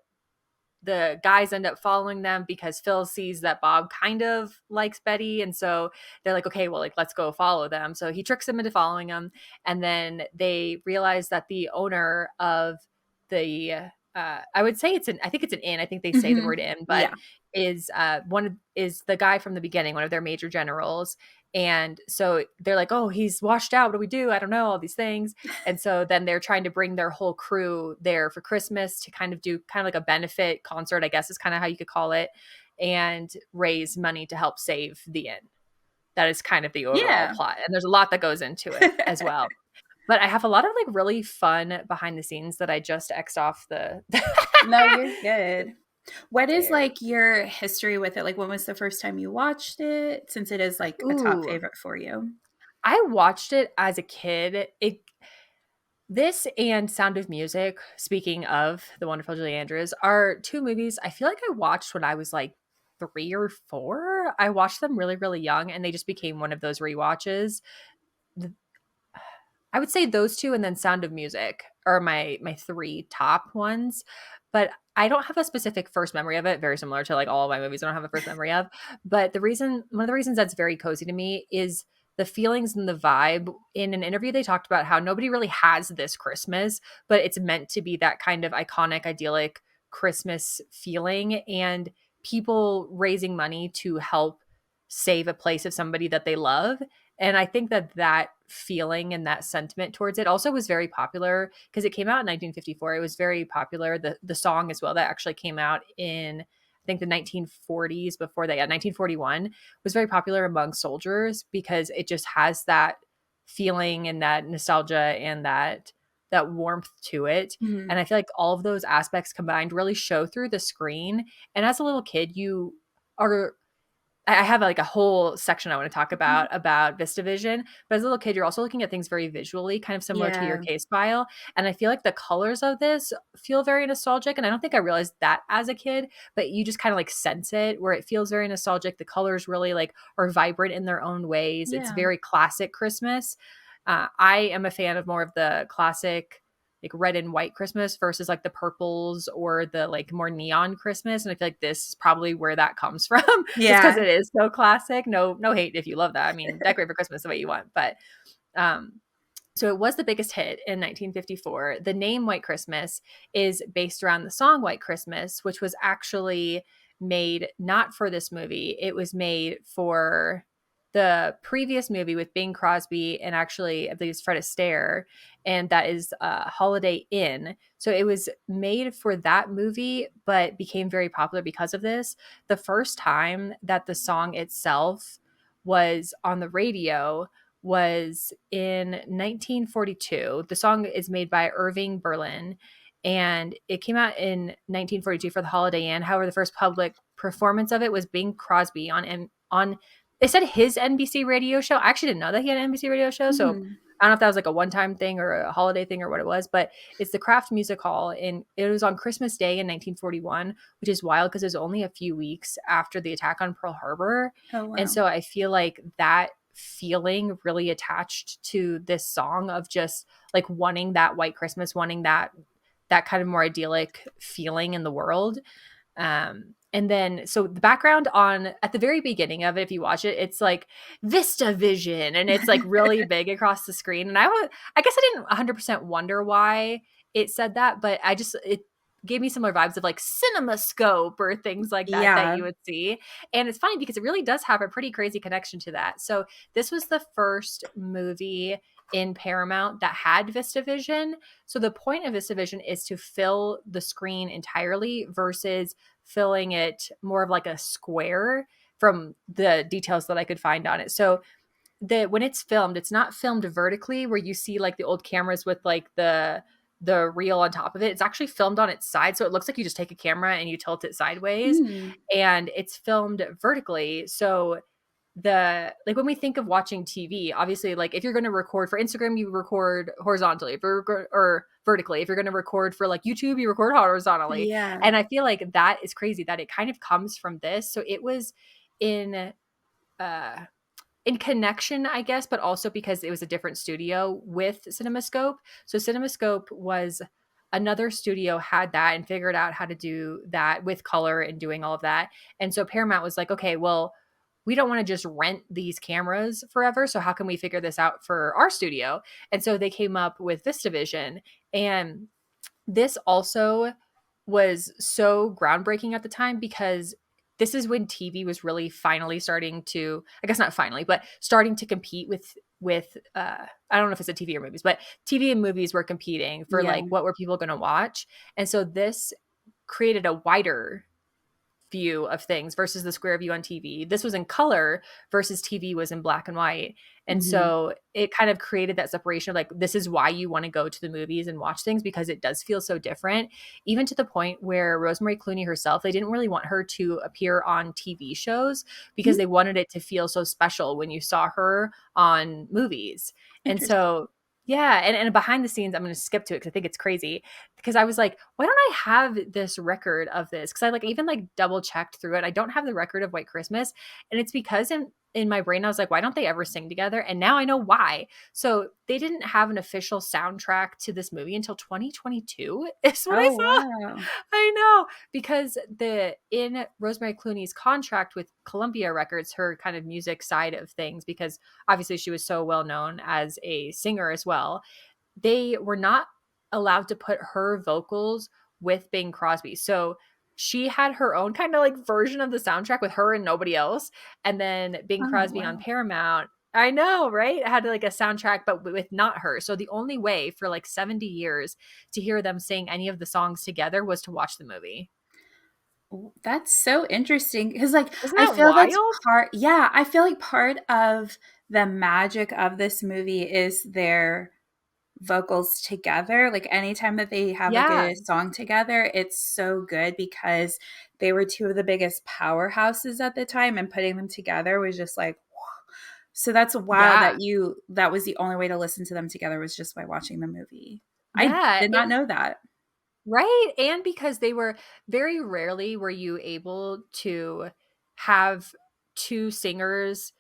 guys end up following them because Phil sees that Bob kind of likes Betty. And so they're like, okay, well, like, let's go follow them. So he tricks them into following them. And then they realize that the owner of the, I would say I think it's an inn. I think they say the word inn, but Yeah. is the guy from the beginning, one of their major generals. And so they're like, oh, he's washed out. What do we do? I don't know, all these things. And so then they're trying to bring their whole crew there for Christmas to kind of do kind of like a benefit concert, I guess is kind of how you could call it, and raise money to help save the inn. That is kind of the overall Yeah. plot. And there's a lot that goes into it as well. But I have a lot of like really fun behind the scenes that I just X'd off the. No, you're good. What is There. like your history with it? Like, when was the first time you watched it? Since it is like a top Ooh, favorite for you. I watched it as a kid. This and Sound of Music, speaking of the wonderful Julie Andrews, are two movies I feel like I watched when I was like 3 or 4. I watched them really, really young, and they just became one of those rewatches. I would say those two and then Sound of Music are my three top ones. But I don't have a specific first memory of it, very similar to like all of my movies I don't have a first memory of. But one of the reasons that's very cozy to me is the feelings and the vibe. In an interview, they talked about how nobody really has this Christmas, but it's meant to be that kind of iconic, idyllic Christmas feeling, and people raising money to help save a place of somebody that they love. And I think that feeling and that sentiment towards it also was very popular because it came out in 1954. It was very popular. The song as well that actually came out in, I think, the 1940s before that. Yeah, 1941 was very popular among soldiers because it just has that feeling and that nostalgia and that warmth to it. Mhm. And I feel like all of those aspects combined really show through the screen. And as a little kid, you are, I have like a whole section I want to talk about VistaVision. But as a little kid, you're also looking at things very visually, kind of similar to your Yeah. case file. And I feel like the colors of this feel very nostalgic. And I don't think I realized that as a kid, but you just kind of like sense it where it feels very nostalgic. The colors really like are vibrant in their own ways. It's Yeah. very classic Christmas. I am a fan of more of the classic like red and white Christmas versus like the purples or the like more neon Christmas. And I feel like this is probably where that comes from just because Yeah. it is so classic. No hate if you love that. I mean, decorate for Christmas the way you want. But um, so it was the biggest hit in 1954. The name White Christmas is based around the song White Christmas, which was actually made not for this movie. It was made for the previous movie with Bing Crosby and actually, I believe it's Fred Astaire, and that is Holiday Inn. So it was made for that movie, but became very popular because of this. The first time that the song itself was on the radio was in 1942. The song is made by Irving Berlin, and it came out in 1942 for the Holiday Inn. However, the first public performance of it was Bing Crosby on they said his NBC radio show. I actually didn't know that he had an NBC radio show, so Mhm. I don't know if that was like a one-time thing or a holiday thing or what it was, but it's the Kraft Music Hall, and it was on Christmas Day in 1941, which is wild because it was only a few weeks after the attack on Pearl Harbor. Oh, And wow. so I feel like that feeling really attached to this song of just like wanting that white Christmas, wanting that kind of more idyllic feeling in the world. And then so the background on at the very beginning of it, if you watch it, it's like Vista Vision, and it's like really big across the screen. And I guess I didn't 100% wonder why it said that, but it gave me similar vibes of like CinemaScope or things like that Yeah. you would see. And it's funny because it really does have a pretty crazy connection to that. So this was the first movie in Paramount that had VistaVision. So the point of VistaVision is to fill the screen entirely versus filling it more of like a square from the details that I could find on it. So when it's filmed, it's not filmed vertically where you see like the old cameras with like the reel on top of it. It's actually filmed on its side, so it looks like you just take a camera and you tilt it sideways, Hmm. and it's filmed vertically. So the like when we think of watching TV, obviously, like if you're going to record for Instagram, you record horizontally, or vertically. If you're going to record for like YouTube, you record horizontally. Yeah. And I feel like that is crazy that it kind of comes from this. So it was in uh in connection, I guess, but also because it was a different studio with CinemaScope. So CinemaScope was another studio had that and figured out how to do that with color and doing all of that. And so Paramount was like, okay, well, we don't want to just rent these cameras forever. So how can we figure this out for our studio? And so they came up with VistaVision. And this also was so groundbreaking at the time because this is when TV was really finally starting to, I guess not finally, but starting to compete with I don't know if it's a TV or movies, but TV and movies were competing for Yeah. like what were people going to watch. And so this created a wider view of things versus the square view on TV. This was in color versus TV was in black and white. And Hmm. so it kind of created that separation of like, this is why you want to go to the movies and watch things because it does feel so different, even to the point where Rosemary Clooney herself, they didn't really want her to appear on TV shows because they wanted it to feel so special when you saw her on movies. And Interesting. so yeah, and behind the scenes, I'm going to skip to it because I think it's crazy. Because I was like, why don't I have this record of this? Because I like even like double checked through it. I don't have the record of White Christmas, and it's because in my brain I was like, why don't they ever sing together? And now I know why. So they didn't have an official soundtrack to this movie until 2022. Is what I Oh, saw. wow. I know because the in Rosemary Clooney's contract with Columbia Records, her kind of music side of things, because obviously she was so well known as a singer as well, they were not allowed to put her vocals with Bing Crosby. So she had her own kind of like version of the soundtrack with her and nobody else. And then Bing Oh, Crosby on wow. Paramount. I know, right? It had like a soundtrack, but with not her. So the only way for like 70 years to hear them sing any of the songs together was to watch the movie. That's so interesting because, like, Isn't I that feel that's wild? yeah, I feel like part of the magic of this movie is their vocals together. Like, anytime that they have like Yeah. a song together, it's so good because they were two of the biggest powerhouses at the time, and putting them together was just like, so that's wild Yeah. that that was the only way to listen to them together was just by watching the movie. I Yeah. did not know that. Right, and because they were very rarely were you able to have 2 singers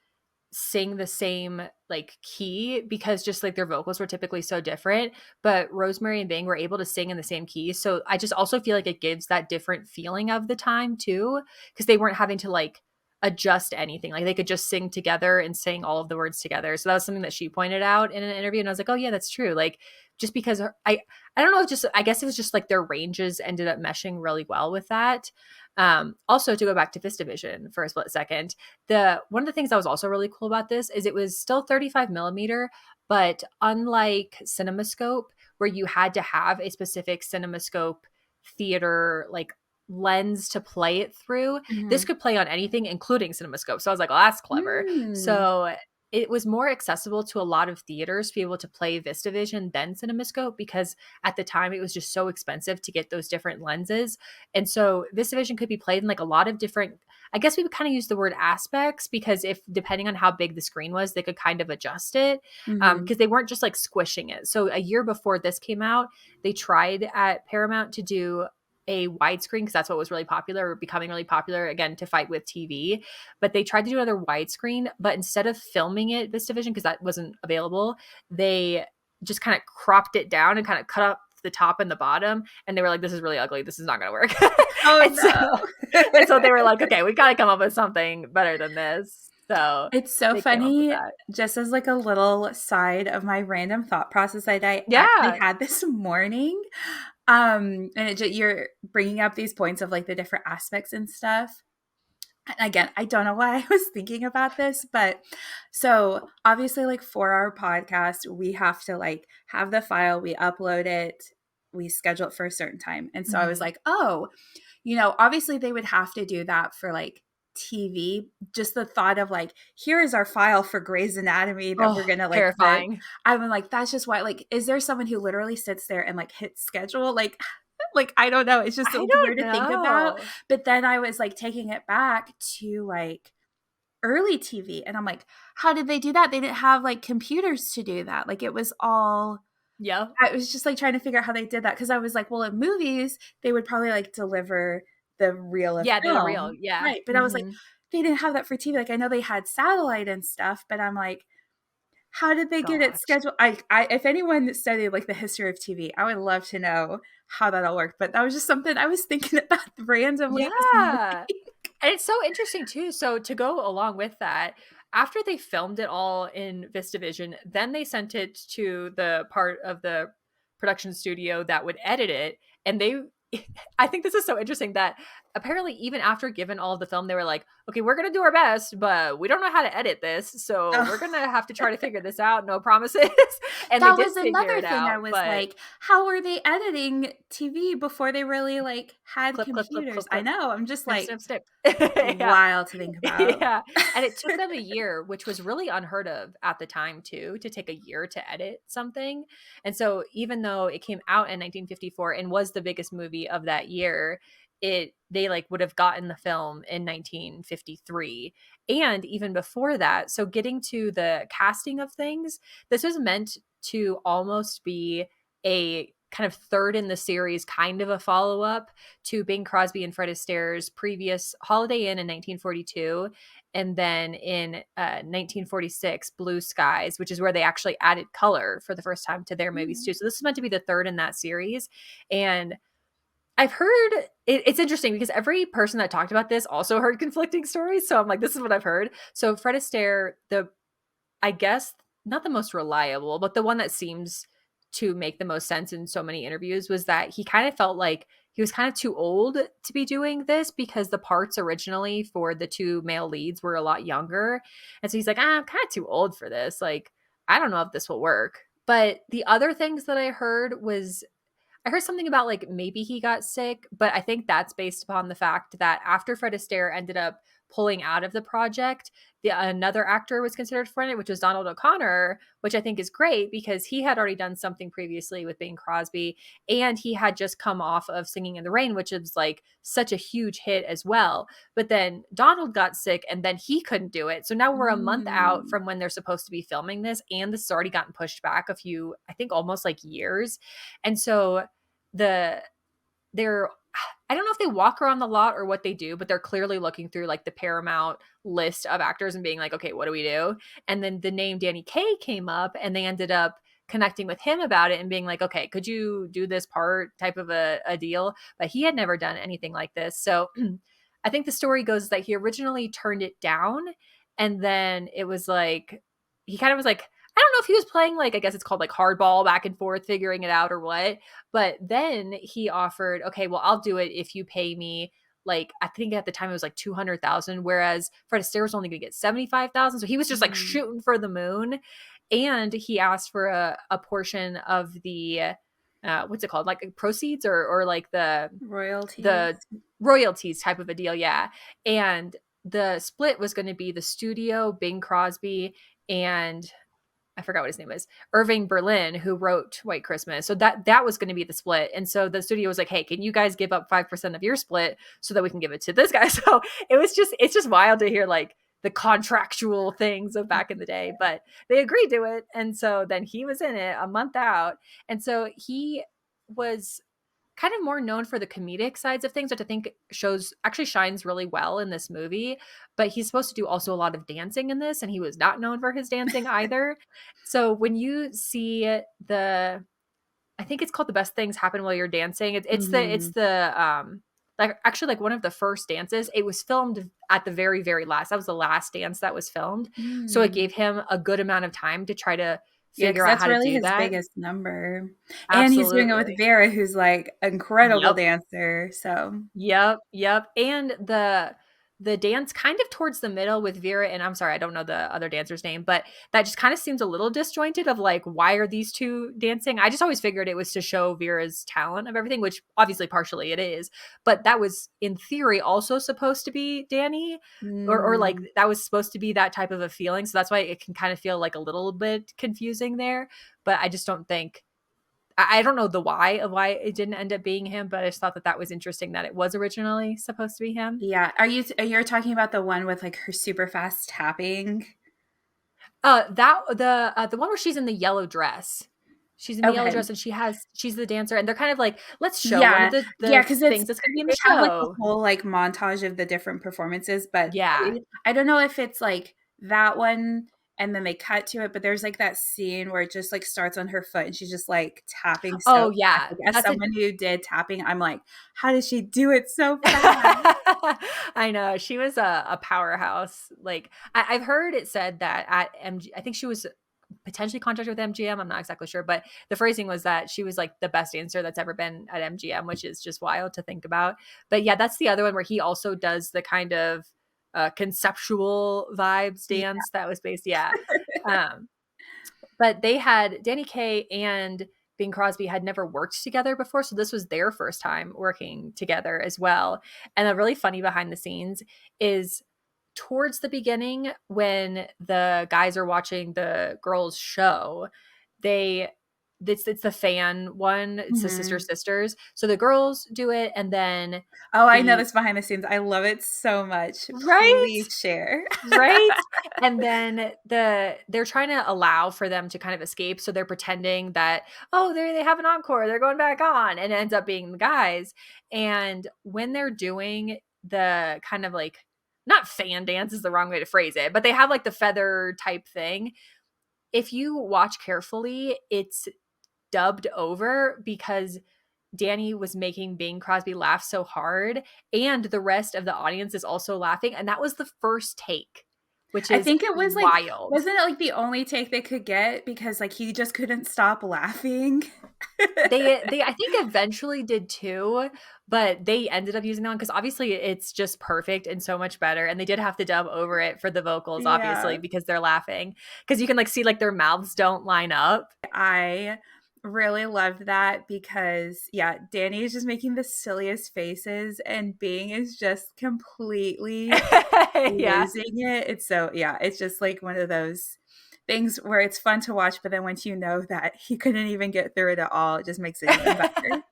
sing the same, like, key because just, like, their vocals were typically so different, but Rosemary and Bing were able to sing in the same key, so I just also feel like it gives that different feeling of the time too, because they weren't having to, like, adjust anything, like, they could just sing together and sing all of the words together, so that was something that she pointed out in an interview, and I was like, "Oh, yeah, that's true," like, just because I don't know, just I guess it was just, like, their ranges ended up meshing really well with that. Also, to go back to VistaVision for a split second, the one of the things that was also really cool about this is it was still 35 millimeter, but unlike CinemaScope, where you had to have a specific CinemaScope theater like lens to play it through, this Mhm. could play on anything, including CinemaScope. So I was like, "Oh, that's clever." Mm. So it was more accessible to a lot of theaters to be able to play VistaVision than CinemaScope because at the time it was just so expensive to get those different lenses. And so VistaVision could be played in like a lot of different, I guess we would kind of use the word aspects because if depending on how big the screen was, they could kind of adjust it Mhm. because they weren't just like squishing it. So a year before this came out, they tried at Paramount to do a widescreen because that's what was really popular or becoming really popular again to fight with TV. But they tried to do another widescreen, but instead of filming it VistaVision because that wasn't available, they just kind of cropped it down and kind of cut up the top and the bottom, and they were like, "This is really ugly. This is not going to work." Oh, and so no. and so they were like, "Okay, we got to come up with something better than this." So It's so they came up with funny, that. just as like a little side of my random thought process that I actually Yeah, had this morning. And you're bringing up these points of like the different aspects and stuff. again, I don't know why I was thinking about this, but so obviously, like for our podcast, we have to like have the file, we upload it, we schedule it for a certain time. And so I was Mhm. like, oh, obviously they would have to do that for like TV. Just the thought of like, here is our file for Grey's Anatomy that we're Oh, gonna like put. terrifying. I'm like, that's just why. Like, is there someone who literally sits there and like hits schedule? Like, like I don't know. It's just I so don't weird to think about. know. But then I was like taking it back to like early TV, and I'm like, how did they do that? They didn't have like computers to do that. Like it was all Yeah. I was just like trying to figure out how they did that because I was like, well, in movies, they would probably like deliver the reel of Yeah, the real. film. Yeah. Right. But I was like, Mhm. they didn't have that for TV. Like I know they had satellite and stuff, but I'm like, how did they get it Gosh. scheduled? I if anyone studied like the history of TV, I would love to know how that all worked. But that was just something I was thinking about randomly this Yeah. morning. And it's so interesting too. So to go along with that, after they filmed it all in VistaVision, then they sent it to the part of the production studio that would edit it. And they, I think this is so interesting that apparently even after given all of the film, they were like, okay, we're gonna do our best, but we don't know how to edit this, so we're Oh, gonna have to try to figure this out. No promises. And they that did was figure another it thing I out, was but like, how are they editing TV before they really like had clip, clip, clip, computers? clip, I clip, know. I'm just snip, like snip, snip. Yeah. wild to think about. Yeah. And it took them a year, which was really unheard of at the time, too, to take a year to edit something. And so, even though it came out in 1954 and was the biggest movie of that year, they like would have gotten the film in 1953 and even before that. So getting to the casting of things, this was meant to almost be a kind of third in the series, kind of a follow-up to Bing Crosby and Fred Astaire's previous Holiday Inn in 1942, and then in 1946, Blue Skies, which is where they actually added color for the first time to their movies Mm. too. So this is meant to be the third in that series. And I've heard it's interesting because every person that talked about this also heard conflicting stories. So I'm like, this is what I've heard. So Fred Astaire, I guess not the most reliable, but the one that seems to make the most sense in so many interviews was that he kind of felt like he was kind of too old to be doing this because the parts originally for the two male leads were a lot younger. And so he's like, I'm kind of too old for this. Like, I don't know if this will work. But the other things that I heard something about like maybe he got sick, but I think that's based upon the fact that after Fred Astaire ended up pulling out of the project, another actor was considered for it, which was Donald O'Connor, which I think is great because he had already done something previously with Bing Crosby, and he had just come off of Singing in the Rain, which is like such a huge hit as well. But then Donald got sick, and then he couldn't do it. So now we're a month out Mm. from when they're supposed to be filming this, and this has already gotten pushed back a few, I think almost like years. And so the they're I don't know if they walk around the lot or what they do, but they're clearly looking through like the Paramount list of actors and being like, okay, what do we do? And then the name Danny Kaye came up and they ended up connecting with him about it and being like, okay, could you do this part type of a deal? But he had never done anything like this. So I think the story goes that he originally turned it down and then it was like, he kind of was like, I don't know if he was playing like, I guess it's called like hardball back and forth, figuring it out or what. But then he offered, okay, well, I'll do it if you pay me like I think at the time it was like 200,000, whereas Fred Astaire was only going to get 75,000. So he was just like Mm. shooting for the moon, and he asked for a portion of the what's it called, like proceeds or like the Royalties. royalties type of a deal, yeah. And the split was going to be the studio, Bing Crosby, and I forgot what his name is, Irving Berlin, who wrote White Christmas. So that was going to be the split. And so the studio was like, hey, can you guys give up 5% of your split so that we can give it to this guy? So it's just wild to hear like the contractual things of back in the day, but they agreed to it. And so then he was in it a month out. And so he was kind of more known for the comedic sides of things, which I think shows actually shines really well in this movie. But he's supposed to do also a lot of dancing in this, and he was not known for his dancing either. So when you see I think it's called The Best Things Happen While You're Dancing. It's Mhm. the like actually like one of the first dances. It was filmed at the very, very last. That was the last dance that was filmed. So it Mm. gave him a good amount of time to try to Yeah, because figure out that's how to really do his that. biggest number. And he's doing it with Absolutely. Vera, who's like incredible Yep. dancer. So Yep, yep. And the dance kind of towards the middle with Vera, and I'm sorry, I don't know the other dancer's name, but that just kind of seems a little disjointed of like, why are these two dancing? I just always figured it was to show Vera's talent of everything, which obviously partially it is, but that was in theory also supposed to be Danny, or like Mm. that was supposed to be that type of a feeling. So that's why it can kind of feel like a little bit confusing there. But I just don't think I don't know the why of why it didn't end up being him, but I just thought that that was interesting that it was originally supposed to be him. Yeah. You're talking about the one with like her super fast tapping? That the one where she's in the yellow dress. She's in the yellow Okay. dress and she's the dancer and they're kind of like, let's show one of Yeah. Yeah, the because things that's going to be in the they have like a show. whole like montage of the different performances, but Yeah. I don't know if it's like that one and then they cut to it, but there's like that scene where it just like starts on her foot and she's just like tapping so Oh fast. yeah. Like, as That's a someone who did tapping, I'm like, how does she do it so fast? I know she was a powerhouse. Like I've heard it said that at MG, I think she was potentially contracted with MGM. I'm not exactly sure, but the phrasing was that she was like the best dancer that's ever been at MGM, which is just wild to think about. But yeah, that's the other one where he also does the kind of conceptual vibes Yeah. dance that was based. Yeah. Um, but they had Danny Kaye and Bing Crosby had never worked together before. So this was their first time working together as well. And a really funny behind the scenes is towards the beginning when the guys are watching the girls show, they it's the fan one, it's the sister Mhm. sisters, so the girls do it and then Oh, I know the this behind the scenes. I love it so much. right, Please share. right, and then they're trying to allow for them to kind of escape, so they're pretending that, oh, they have an encore, they're going back on, and it ends up being the guys. And when they're doing the kind of like, not fan dance is the wrong way to phrase it, but they have like the feather type thing. If you watch carefully, it's dubbed over because Danny was making Bing Crosby laugh so hard, and the rest of the audience is also laughing. And that was the first take, which I is think it was like, wild. wasn't it like the only take they could get because like he just couldn't stop laughing? They I think eventually did too, but they ended up using that one because obviously it's just perfect and so much better. And they did have to dub over it for the vocals, obviously, Yeah. because they're laughing. Because you can like see like their mouths don't line up. I really loved that because yeah, Danny is just making the silliest faces and Bing is just completely Yeah. losing it. It's so yeah, it's just like one of those things where it's fun to watch, but then once you know that he couldn't even get through it at all, it just makes it even better.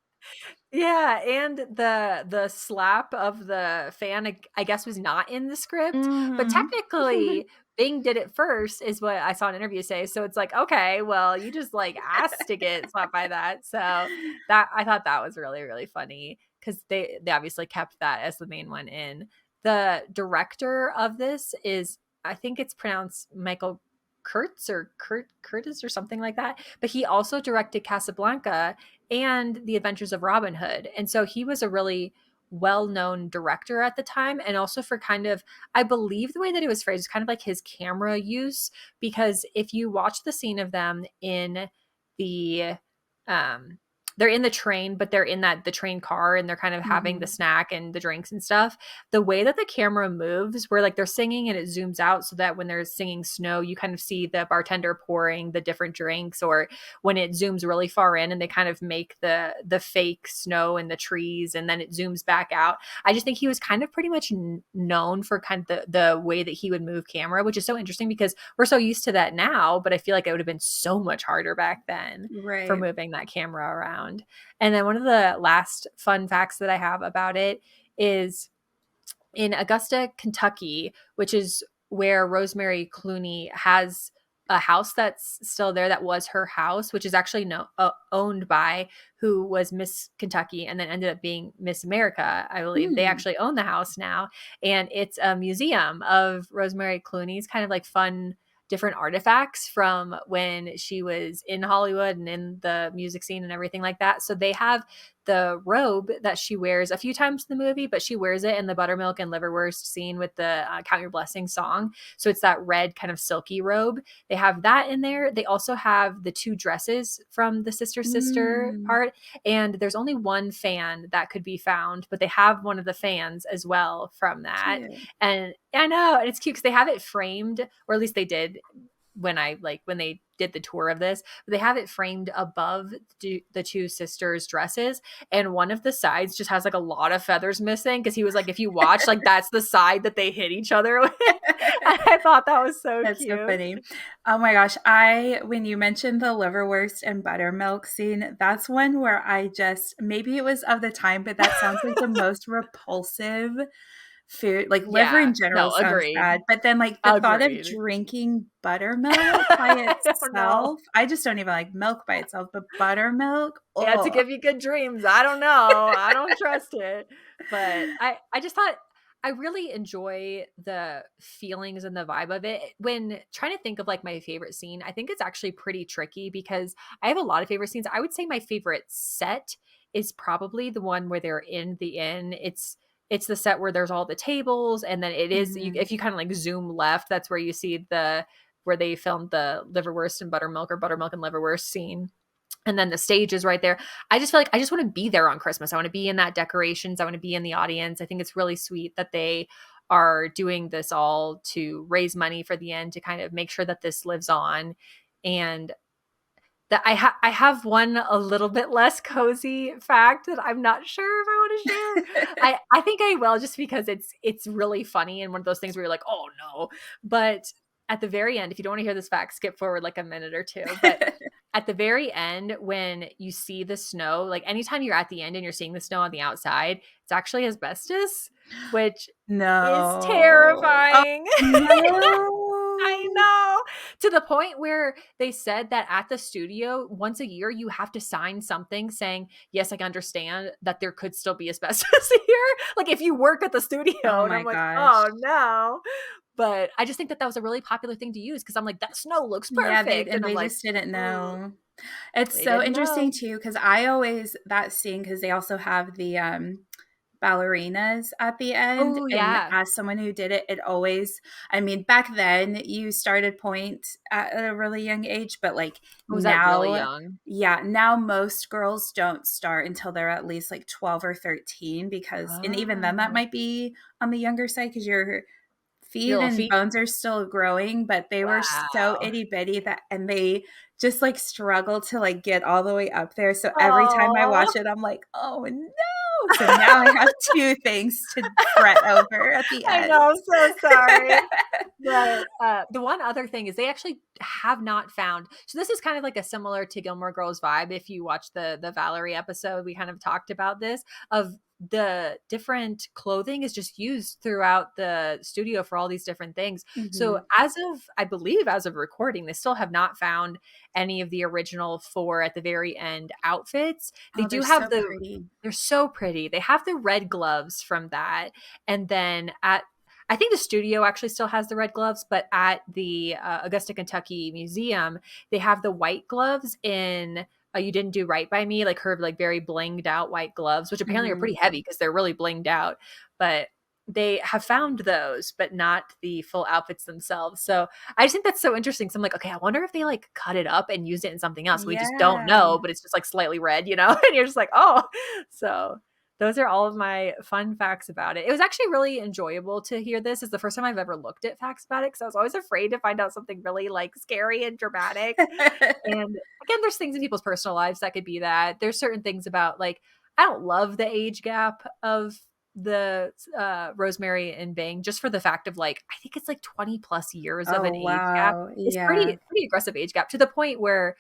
Yeah, and the slap of the fan, I guess, was not in the script, but Mhm. technically Bing did it first, is what I saw an interview say. So it's like, okay, well, you just like asked to get slapped by that. So that I thought that was really, really funny because they obviously kept that as the main one in. The director of this is, I think it's pronounced Michael Kurtz or Curtis or something like that. But he also directed Casablanca and The Adventures of Robin Hood. And so he was a really well-known director at the time, and also for kind of, I believe the way that it was phrased is kind of like his camera use, because if you watch the scene of them in the um they're in the train, but they're in the train car and they're kind of having the Mhm. snack and the drinks and stuff. The way that the camera moves, where like they're singing and it zooms out so that when they're singing Snow, you kind of see the bartender pouring the different drinks, or when it zooms really far in and they kind of make the fake snow and the trees and then it zooms back out. I just think he was kind of pretty much known for kind of the way that he would move camera, which is so interesting because we're so used to that now, but I feel like it would have been so much harder back then for Right. moving that camera around. And then one of the last fun facts that I have about it is in Augusta, Kentucky, which is where Rosemary Clooney has a house that's still there that was her house, which is actually owned by who was Miss Kentucky and then ended up being Miss America, I believe. They Hmm. actually own the house now. And it's a museum of Rosemary Clooney's kind of like fun different artifacts from when she was in Hollywood and in the music scene and everything like that. So they have the robe that she wears a few times in the movie, but she wears it in the buttermilk and liverwurst scene with the Count Your Blessings song. So it's that red kind of silky robe. They have that in there. They also have the two dresses from the sister Mm, part. And there's only one fan that could be found, but they have one of the fans as well from that. cute. And I know, and it's cute because they have it framed, or at least they did when they did the tour of this. They have it framed above the two sisters' dresses, and one of the sides just has like a lot of feathers missing because he was like, if you watch, like that's the side that they hit each other with. And I thought that was so That's so cute. funny. Oh my gosh. When you mentioned the liverwurst and buttermilk scene, that's one where I just, maybe it was of the time, but that sounds like the most repulsive food. Like liver Yeah, in general no, sounds agreed. bad, but then like the thought of Agreed. drinking buttermilk by I don't know. itself, I just don't even like milk by itself, but buttermilk, Yeah, to oh. give you good dreams. I don't know. I don't trust it. But I just thought I really enjoy the feelings and the vibe of it. When trying to think of like my favorite scene, I think it's actually pretty tricky because I have a lot of favorite scenes. I would say my favorite set is probably the one where they're in the inn. It's the set where there's all the tables, and then it is Mhm. if you kind of like zoom left, that's where you see the where they filmed the liverwurst and buttermilk, or buttermilk and liverwurst scene, and then the stage is right there. I just feel like I just want to be there on Christmas. I want to be in that decorations. I want to be in the audience. I think it's really sweet that they are doing this all to raise money for the end, to kind of make sure that this lives on. And that I have one a little bit less cozy fact that I'm not sure if I want to share. I think I will, just because it's really funny and one of those things where you're like, oh no. But at the very end, if you don't want to hear this fact, skip forward like a minute or two. But at the very end, when you see the snow, like anytime you're at the end and you're seeing the snow on the outside, it's actually asbestos, which is No. Oh, terrifying. I no. know. To the point where they said that at the studio, once a year, you have to sign something saying, yes, I understand that there could still be asbestos here. Like if you work at the Oh studio. And my I'm like, gosh. oh no. But I just think that that was a really popular thing to use because I'm like, that snow looks Yeah, perfect. And I'm they like, just didn't mm, know. It's they so didn't interesting know. too, because I always that scene, because they also have the ballerinas at the end, Oh, and yeah. as someone who did it, it always, I mean, back then you started point at a really young age, but like Was that really now, young? yeah, now most girls don't start until they're at least like 12 or 13, because, and even then that Oh, might be on the younger side because your your feet little and feet. bones are still growing, but they were so Wow. itty bitty that, and they just like struggle to like get all the way up there. So every time I Oh. watch it, I'm like, oh no. So now I have two things to fret over at the I end. know. I'm so sorry. But the one other thing is they actually have not found. So this is kind of like a similar to Gilmore Girls vibe. If you watch the Valerie episode, we kind of talked about this, of the different clothing is just used throughout the studio for all these different things. So Mhm. as of, I believe, as of recording, they still have not found any of the original four at the very end outfits. They Oh, they're do have so the. pretty. They're so pretty. They have the red gloves from that, and then at I think the studio actually still has the red gloves, but at the Augusta, Kentucky Museum, they have the white gloves in You Didn't Do Right by Me, like her like very blinged out white gloves, which apparently are Mhm. pretty heavy because they're really blinged out. But they have found those, but not the full outfits themselves. So I just think that's so interesting. So I'm like, okay, I wonder if they like cut it up and used it in something else. We just don't Yeah. know, but it's just like slightly red, you know? And you're just like, oh. So those are all of my fun facts about it. It was actually really enjoyable to hear this. It's the first time I've ever looked at facts about it because I was always afraid to find out something really like scary and dramatic. And again, there's things in people's personal lives that could be that. There's certain things about like I don't love the age gap of the Rosemary and Bing, just for the fact of like I think it's like 20 plus years of Oh, an age gap. wow. It's Yeah. pretty aggressive age gap to the point where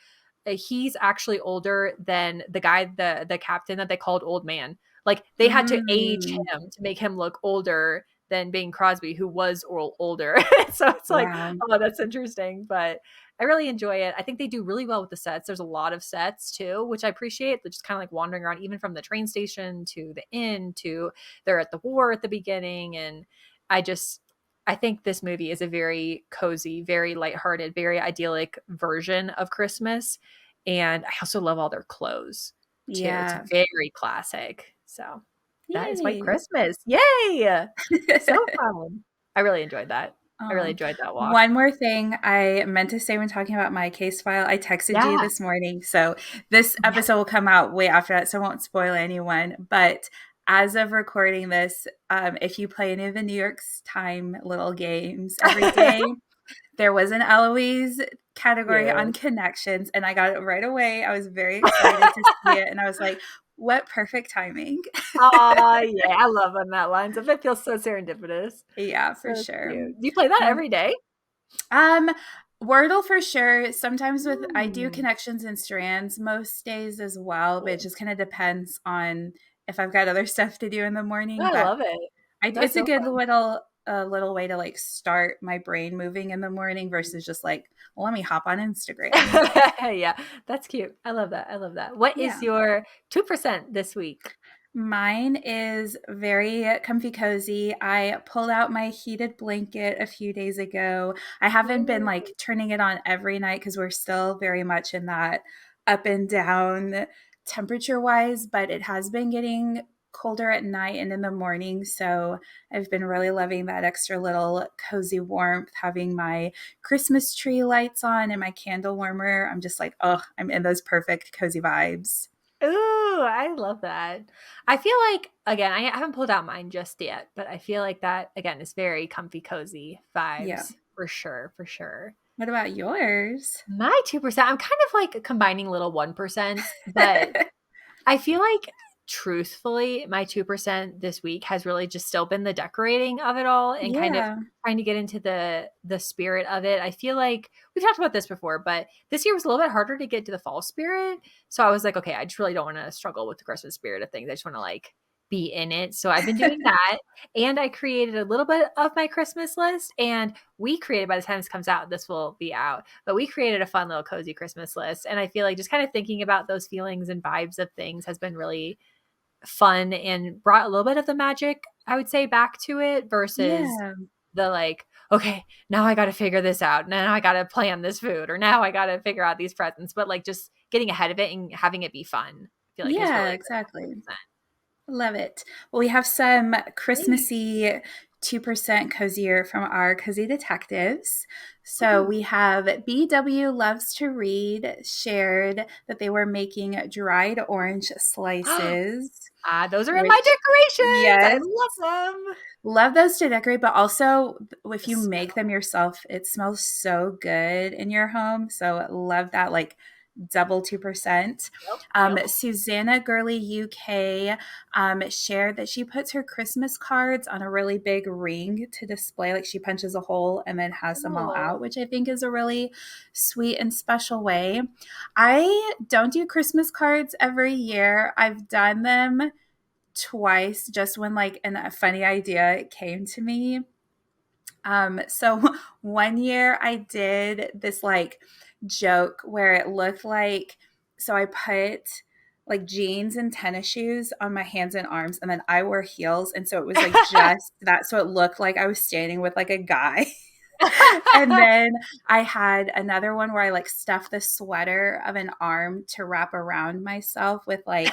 he's actually older than the guy, the captain that they called old man. Like they had to age Mm. him to make him look older than Bing Crosby, who was older. So it's like, Wow. oh, that's interesting. But I really enjoy it. I think they do really well with the sets. There's a lot of sets too, which I appreciate. They're just kind of like wandering around, even from the train station to the inn to they're at the war at the beginning. And I just, I think this movie is a very cozy, very lighthearted, very idyllic version of Christmas. And I also love all their clothes. too. It's Yeah. very classic. So that is White Yay. Christmas. Yay! So fun. I really enjoyed that. I really Oh, enjoyed that walk. one more thing I meant to say when talking about my case file. I texted you Yeah. this morning. So this Yeah. episode will come out way after that, so I won't spoil anyone. But as of recording this, if you play any of the New York's Time little games every day, there was an Eloise category on Cute. connections, and I got it right away. I was very excited to see it, and I was like, what perfect timing. Aw, yeah, I love when that lines up. It feels so serendipitous. Yeah, for So sure. cute. Do you play that And every day? Um, Wordle for sure. Sometimes with I do Mm, connections and strands most days as well, but it cool. just kind of depends on if I've got other stuff to do in the morning. I But love it. That's it's a so good fun. little way to like start my brain moving in the morning versus just like, well, let me hop on Instagram. Yeah, that's cute. I love that. I love that. What is Yeah. your 2% this week? Mine is very comfy cozy. I pulled out my heated blanket a few days ago. I haven't been Ooh. like turning it on every night because we're still very much in that up and down temperature wise, but it has been getting colder at night and in the morning. So I've been really loving that extra little cozy warmth, having my Christmas tree lights on and my candle warmer. I'm just like, oh, I'm in those perfect cozy vibes. Ooh, I love that. I feel like, again, I haven't pulled out mine just yet, but I feel like that, again, is very comfy, cozy Yeah. vibes for sure, for sure. What about yours? My 2%, I'm kind of like combining little 1%, but I feel like truthfully, my 2% this week has really just still been the decorating of it all and kind of Yeah. trying to get into the spirit of it. I feel like we've talked about this before, but this year was a little bit harder to get to the fall spirit. So I was like, okay, I just really don't want to struggle with the Christmas spirit of things. I just want to like be in it. So I've been doing that. And I created a little bit of my Christmas list. And we created, by the time this comes out, this will be out, but we created a fun little cozy Christmas list. And I feel like just kind of thinking about those feelings and vibes of things has been really fun and brought a little bit of the magic, I would say, back to it versus Yeah. the like, okay, now I got to figure this out. Now I got to plan this food, or now I got to figure out these presents. But like just getting ahead of it and having it be fun, I feel like has Yeah, really been exactly. 100%. Love it. Well, we have some Hey. Christmassy 2% cozier from our cozy detectives. So Ooh. we have BW Loves to Read shared that they were making dried orange slices, Those are in my which, decorations. I yes, love them. love those to decorate, but also if The you make them smell. yourself, it smells so good in your home. So love that, like double 2%. Yep. Yep. Susanna Gurley UK shared that she puts her Christmas cards on a really big ring to display, like she punches a hole and then has them all Oh. out, which I think is a really sweet and special way. I don't do Christmas cards every year. I've done them twice just when like a funny idea came to me. So one year I did this like joke where it looked like, so I put like jeans and tennis shoes on my hands and arms, and then I wore heels. And so it was like just that. So it looked like I was standing with like a guy. And then I had another one where I like stuffed the sweater of an arm to wrap around myself with like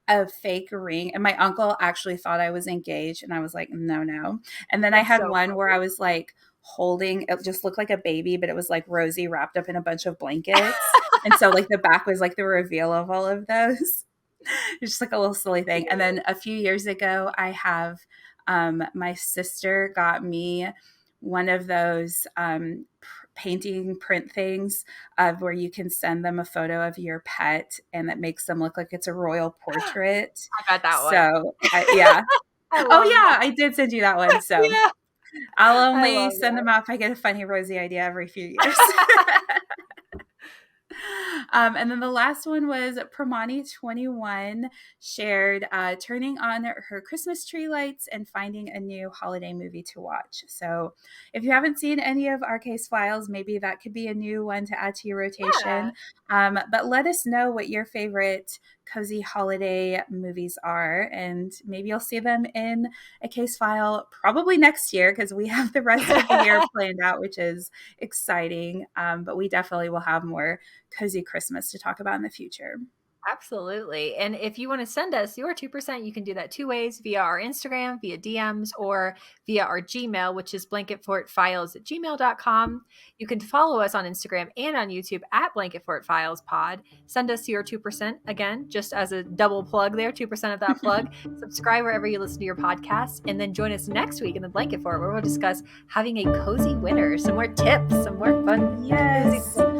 a fake ring. And my uncle actually thought I was engaged. And I was like, no, no. And then I That's had so one where funny. I was like holding, it just looked like a baby, but it was like Rosie wrapped up in a bunch of blankets. And so like the back was like the reveal of all of those. It's just like a little silly thing. And then a few years ago, I have my sister got me one of those painting print things where you can send them a photo of your pet and that makes them look like it's a royal portrait. I got that one. So, yeah. I Oh, love yeah, that. I did send you that one. So Yeah. I'll I only love send them out if I get a funny Rosie idea every few years. that. And then the last one was Pramani21 shared turning on her Christmas tree lights and finding a new holiday movie to watch. So if you haven't seen any of our case files, maybe that could be a new one to add to your Yeah. rotation. But let us know what your favorite cozy holiday movies are, and maybe you'll see them in a case file probably next year because we have the rest of the year planned out, which is exciting. But we definitely will have more cozy Christmas to talk about in the future. Absolutely. And if you want to send us your 2%, you can do that two ways, via our Instagram, via DMs, or via our Gmail, which is blanketfortfiles@gmail.com. You can follow us on Instagram and on YouTube at Blanket Fort Files Pod. Send us your 2%, again, just as a double plug there, 2% of that plug. Subscribe wherever you listen to your podcasts, and then join us next week in the Blanket Fort, where we'll discuss having a cozy winter, some more tips, some more fun, cozy Yes.